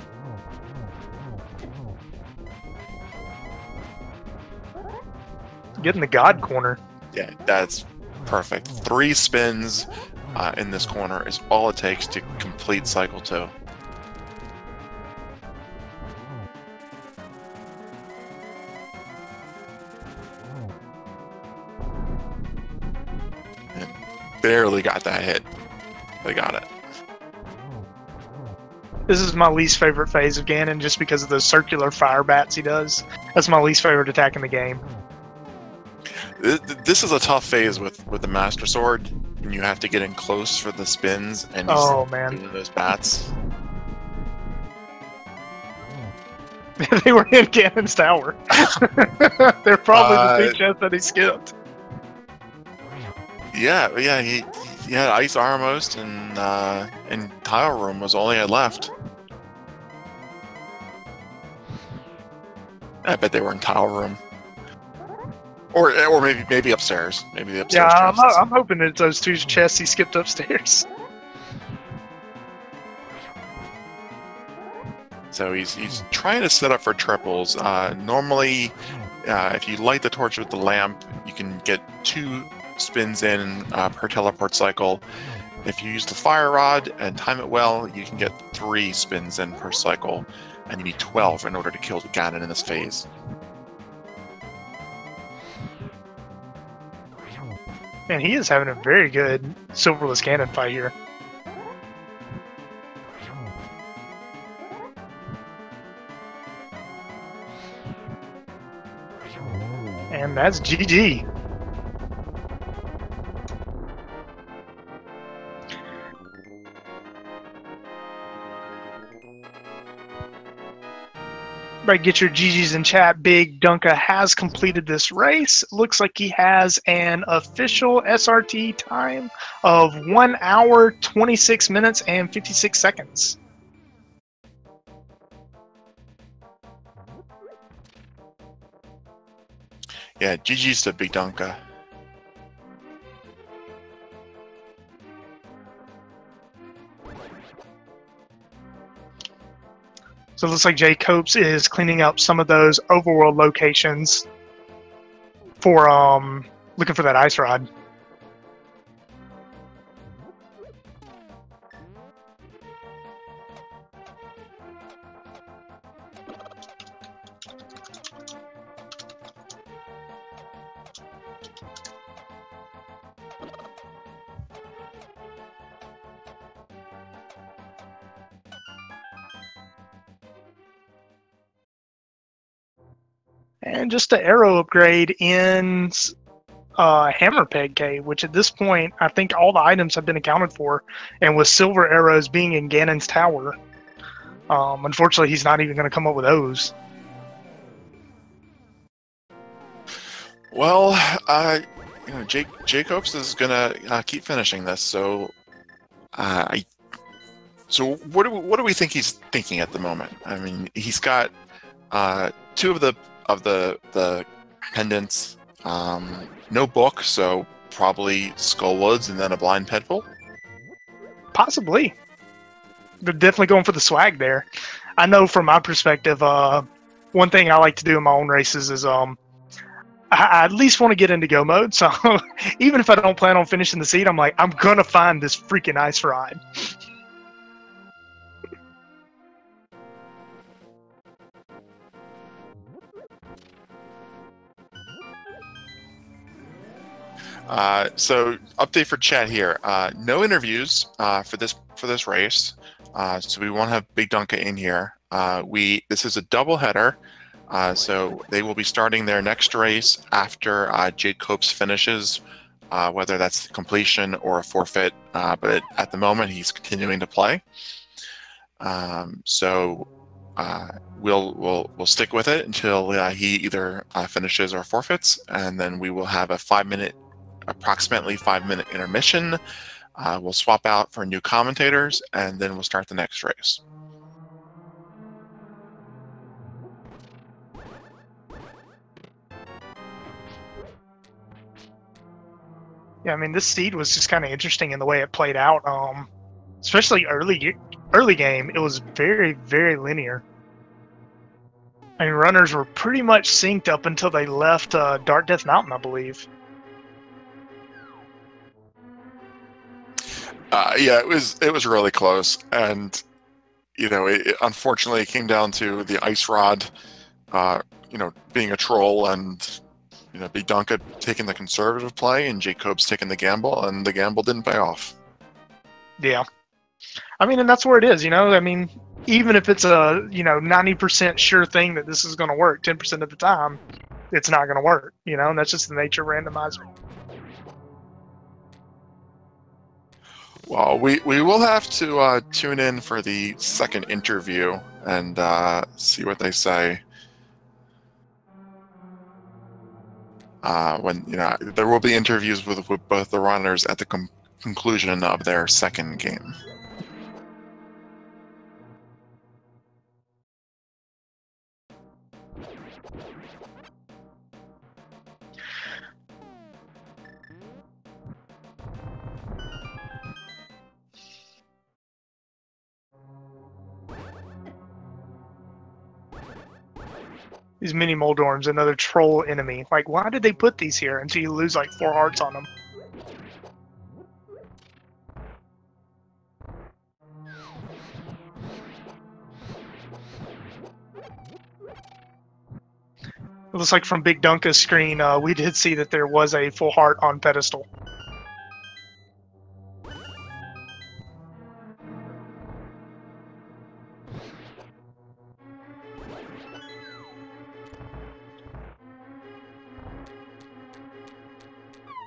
Get in the God corner. Yeah, that's perfect. 3 spins in this corner is all it takes to complete cycle 2. And barely got that hit. They got it. This is my least favorite phase of Ganon just because of the circular fire bats he does. That's my least favorite attack in the game. This is a tough phase with the Master Sword, and you have to get in close for the spins, and doing those bats. They were in Ganon's tower. They're probably the 2 chests that he skipped. Yeah, he had Ice Armmost, and Tile Room was all he had left. I bet they were in Tile Room. Or maybe upstairs. Maybe the upstairs. Yeah, I'm hoping it's those 2 chests he skipped upstairs. So he's trying to set up for triples. Normally, if you light the torch with the lamp, you can get 2 spins in per teleport cycle. If you use the fire rod and time it well, you can get 3 spins in per cycle, and you need 12 in order to kill the Ganon in this phase. Man, he is having a very good Silverless Ganon fight here. And that's GG. Right, get your GGs in chat. BigDunka has completed this race. Looks like he has an official SRT time of 1 hour, 26 minutes, and 56 seconds. Yeah, GG's to BigDunka. So it looks like JCopes is cleaning up some of those overworld locations for looking for that ice rod. And just an arrow upgrade in Hammer Peg Cave, which at this point, I think all the items have been accounted for. And with silver arrows being in Ganon's tower, unfortunately, he's not even going to come up with those. Well, JCopes is going to keep finishing this, so so what do we think he's thinking at the moment? I mean, he's got 2 of the pendants, no book, so probably Skullwoods and then a blind Pitbull. Possibly. They're definitely going for the swag there. I know from my perspective, one thing I like to do in my own races is I at least want to get into go mode. So even if I don't plan on finishing the seed, I'm like, I'm gonna find this freaking ice ride. So update for chat here. No interviews for this race. So we won't have BigDunka in here. This is a double header. So they will be starting their next race after JCopes finishes, whether that's completion or a forfeit. But at the moment, he's continuing to play. So we'll stick with it until he either finishes or forfeits, and then we will have a approximately 5-minute intermission. We'll swap out for new commentators, and then we'll start the next race. Yeah, I mean, this seed was just kind of interesting in the way it played out. Especially early game, it was very, very linear. I mean, runners were pretty much synced up until they left Dark Death Mountain, I believe. Yeah, it was really close, and it unfortunately came down to the ice rod, being a troll, and BigDunka taking the conservative play, and JCopes taking the gamble, and the gamble didn't pay off. Yeah, I mean, and that's where it is. I mean, even if it's a 90% sure thing that this is going to work, 10% of the time, it's not going to work. And that's just the nature of randomizer. Well, we will have to tune in for the second interview and see what they say. When there will be interviews with both the runners at the conclusion of their second game. These mini Moldorms, another troll enemy. Like, why did they put these here until you lose like 4 hearts on them? It looks like from BigDunka's screen, we did see that there was a full heart on pedestal.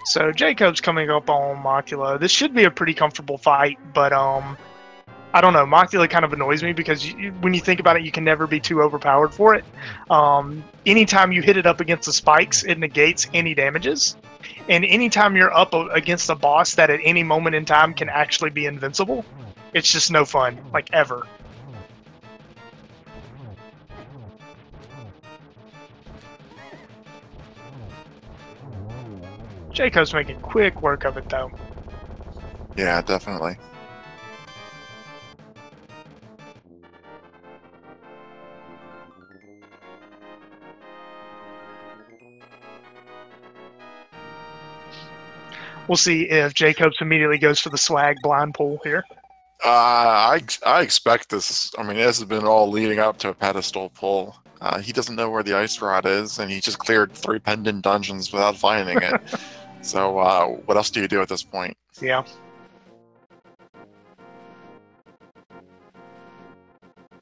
So Jacob's coming up on Mocula. This should be a pretty comfortable fight, but I don't know. Mocula kind of annoys me because when you think about it, you can never be too overpowered for it. Anytime you hit it up against the spikes, it negates any damages. And anytime you're up against a boss that at any moment in time can actually be invincible, it's just no fun, like ever. JCopes making quick work of it, though. Yeah, definitely. We'll see if JCopes immediately goes for the swag blind pull here. I expect this. I mean, this has been all leading up to a pedestal pull. He doesn't know where the ice rod is, and he just cleared 3 pendant dungeons without finding it. So what else do you do at this point? Yeah.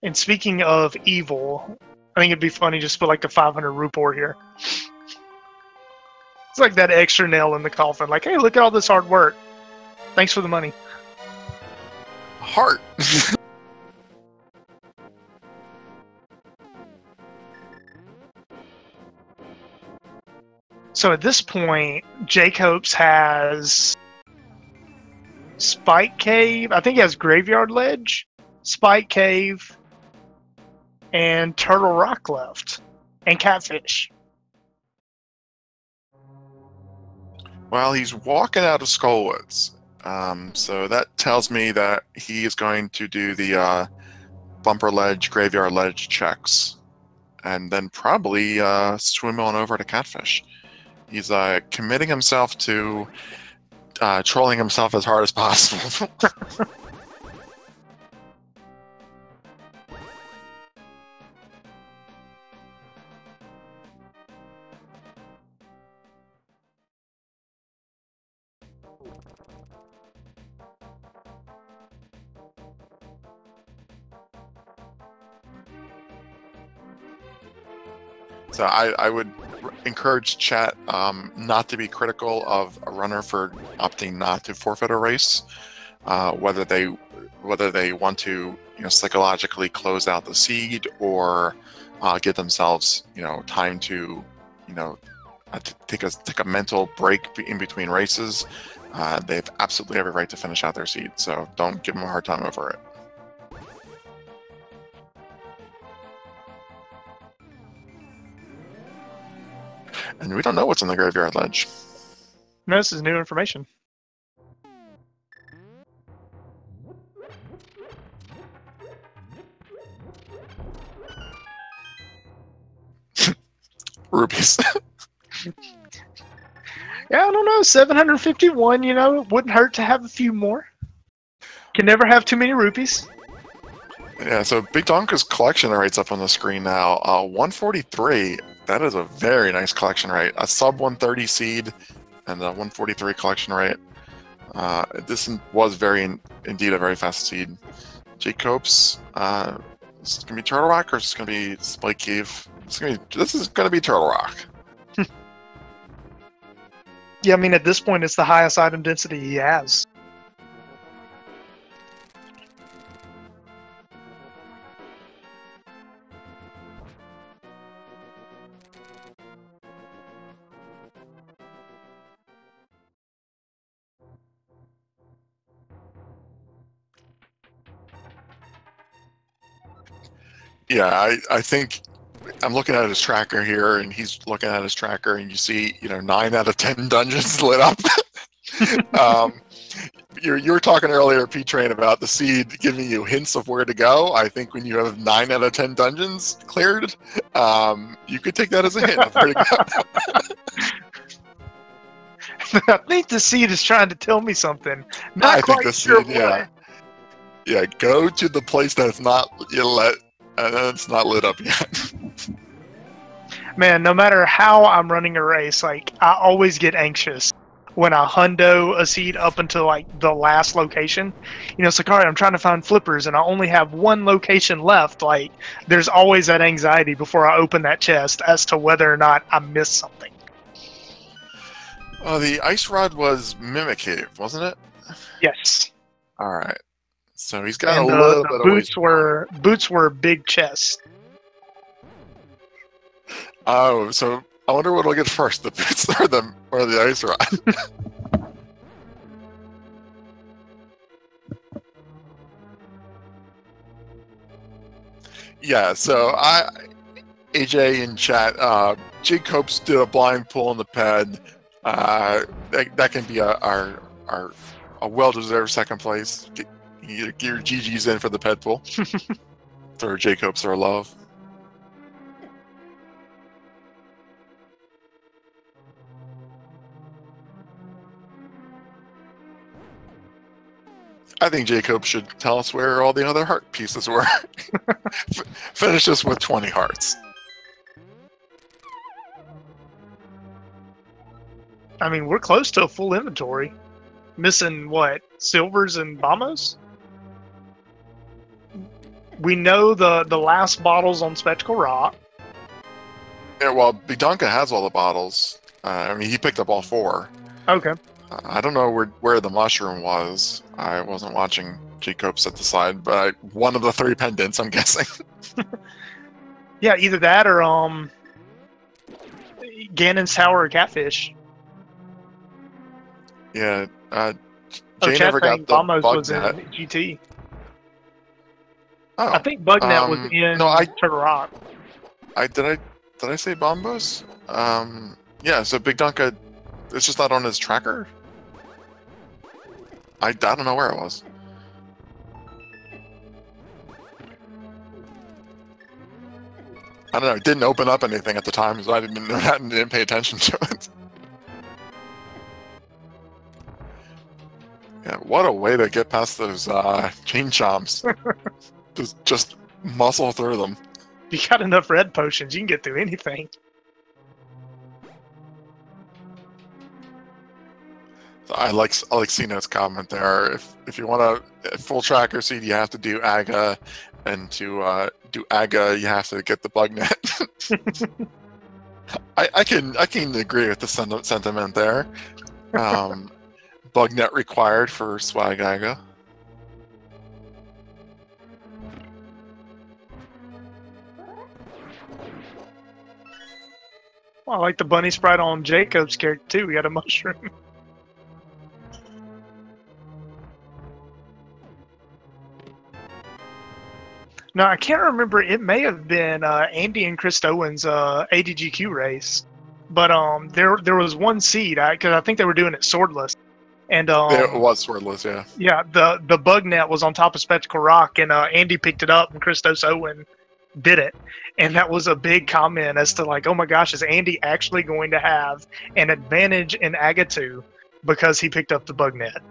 And speaking of evil, I think it'd be funny just to put like a 500 Rupor here. It's like that extra nail in the coffin. Like, hey, look at all this hard work. Thanks for the money. Heart. So at this point, JCopes has Spike Cave. I think he has Graveyard Ledge, Spike Cave, and Turtle Rock left, and Catfish. Well, he's walking out of Skullwoods. So that tells me that he is going to do the bumper ledge, graveyard ledge checks, and then probably swim on over to Catfish. He's committing himself to trolling himself as hard as possible. So I would encourage chat not to be critical of a runner for opting not to forfeit a race, whether they want to psychologically close out the seed or give themselves time to take a mental break in between races. They have absolutely every right to finish out their seed, so don't give them a hard time over it. And we don't know what's on the graveyard ledge. No, this is new information. Rupees. Yeah, I don't know. 751. You know, it wouldn't hurt to have a few more. Can never have too many rupees. Yeah, so BigDunka's collection rate's up on the screen now. 143. That is a very nice collection rate. A sub 130 seed and a 143 collection rate. This was indeed a very fast seed. JCopes, is it gonna be Turtle Rock or is it gonna be Spike Cave? This is gonna be Turtle Rock. Yeah, I mean, at this point, it's the highest item density he has. Yeah, I think I'm looking at his tracker here, and he's looking at his tracker, and you see, 9 out of 10 dungeons lit up. You were talking earlier, P-Train, about the seed giving you hints of where to go. I think when you have 9 out of 10 dungeons cleared, you could take that as a hint of where to go. I think the seed is trying to tell me something. Not I quite think the sure seed, yeah, go to the place that's not it's not lit up yet. Man, no matter how I'm running a race, like, I always get anxious when I hundo a seed up until, like, the last location. It's like, all right, I'm trying to find flippers, and I only have one location left. Like, there's always that anxiety before I open that chest as to whether or not I missed something. The ice rod was Mimic Cave, wasn't it? Yes. All right. So he's got And a little bit of boots were big chests. Oh, so I wonder what'll get first, the boots or the ice rod. Yeah, so AJ in chat, JCopes did a blind pull on the pad. That can be a well-deserved second place. Get your GG's in for the ped pull. For JCopes4Life. I think JCopes should tell us where all the other heart pieces were. Finish us with 20 hearts. I mean, we're close to a full inventory. Missing, what, silvers and bombos? We know the last bottles on Spectacle Rock. Yeah, well, BigDunka has all the bottles. I mean, he picked up all 4. Okay. I don't know where the mushroom was. I wasn't watching JCopes at the side, but one of the 3 pendants, I'm guessing. Yeah, either that or Ganon's Tower or Catfish. Yeah, Jay never got the Bombos bug was in net. GT. Oh, I think Bugnet was in Turtle Rock. Did I say Bombos? Yeah, so BigDunka, it's just not on his tracker? I don't know where it was. I don't know, it didn't open up anything at the time, so I didn't pay attention to it. Yeah, what a way to get past those chain chomps. just muscle through them. If you got enough red potions, you can get through anything. I like Cino's comment there. If you want a full tracker seed, you have to do AGA, and to do AGA, you have to get the bug net. I can agree with the sentiment there. Bug net required for swag AGA. Well, I like the bunny sprite on Jacob's character too. We got a mushroom. No, I can't remember. It may have been Andy and Chris Owen's ADGQ race But there was one seed because I think they were doing it swordless, and It was swordless, yeah. yeah, the bug net was on top of Spectacle Rock, and Andy picked it up, and Christos Owen did it, and that was a big comment as to like, oh my gosh, is Andy actually going to have an advantage in Agatu because he picked up the bug net?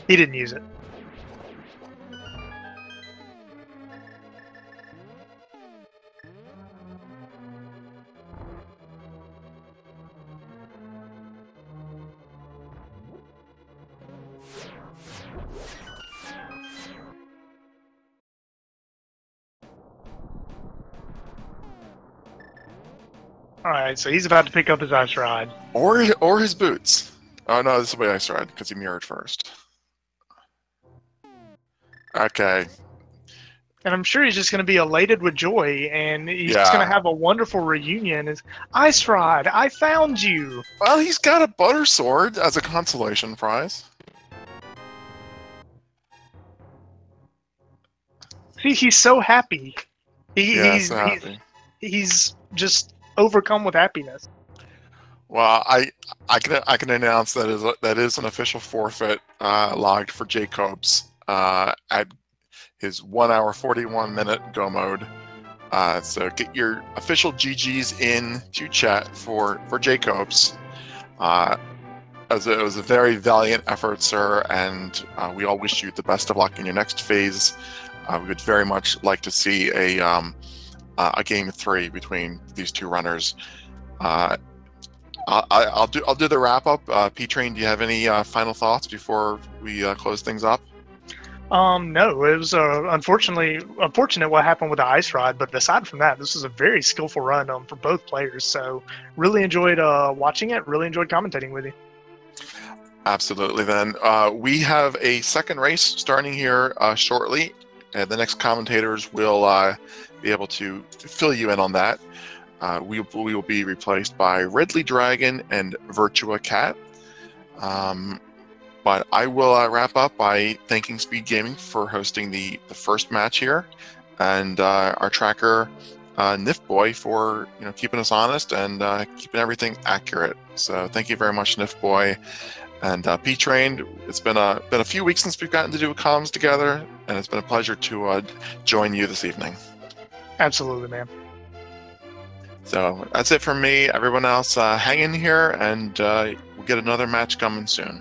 He didn't use it. All right, so he's about to pick up his ice rod. Or his boots. Oh no, this will be ice rod because he mirrored first. Okay. And I'm sure he's just going to be elated with joy, and he's Yeah. just going to have a wonderful reunion. It's, Ice Rod, I found you! Well, he's got a butter sword as a consolation prize. See, he's so happy. So happy. He's just overcome with happiness. Well, I can announce that is an official forfeit logged for JCopes at his 1 hour 41 minute go mode. So get your official GGs in to chat for JCopes. It was a very valiant effort, sir, and we all wish you the best of luck in your next phase. We would very much like to see a game 3 between these two runners. I'll do the wrap up. P-Train, do you have any final thoughts before we close things up? No, it was unfortunate what happened with the ice rod, but aside from that, this was a very skillful run for both players. So really enjoyed watching it. Really enjoyed commentating with you. Absolutely. Then we have a second race starting here shortly, and the next commentators will be able to fill you in on that. We will be replaced by Ridley Dragon and Virtua Cat. But I will wrap up by thanking Speed Gaming for hosting the first match here, and our tracker Nifboy for keeping us honest and keeping everything accurate. So thank you very much, Nifboy. And P-Train, it's been a few weeks since we've gotten to do comms together, and it's been a pleasure to join you this evening. Absolutely, man. So that's it from me. Everyone else, hang in here, and we'll get another match coming soon.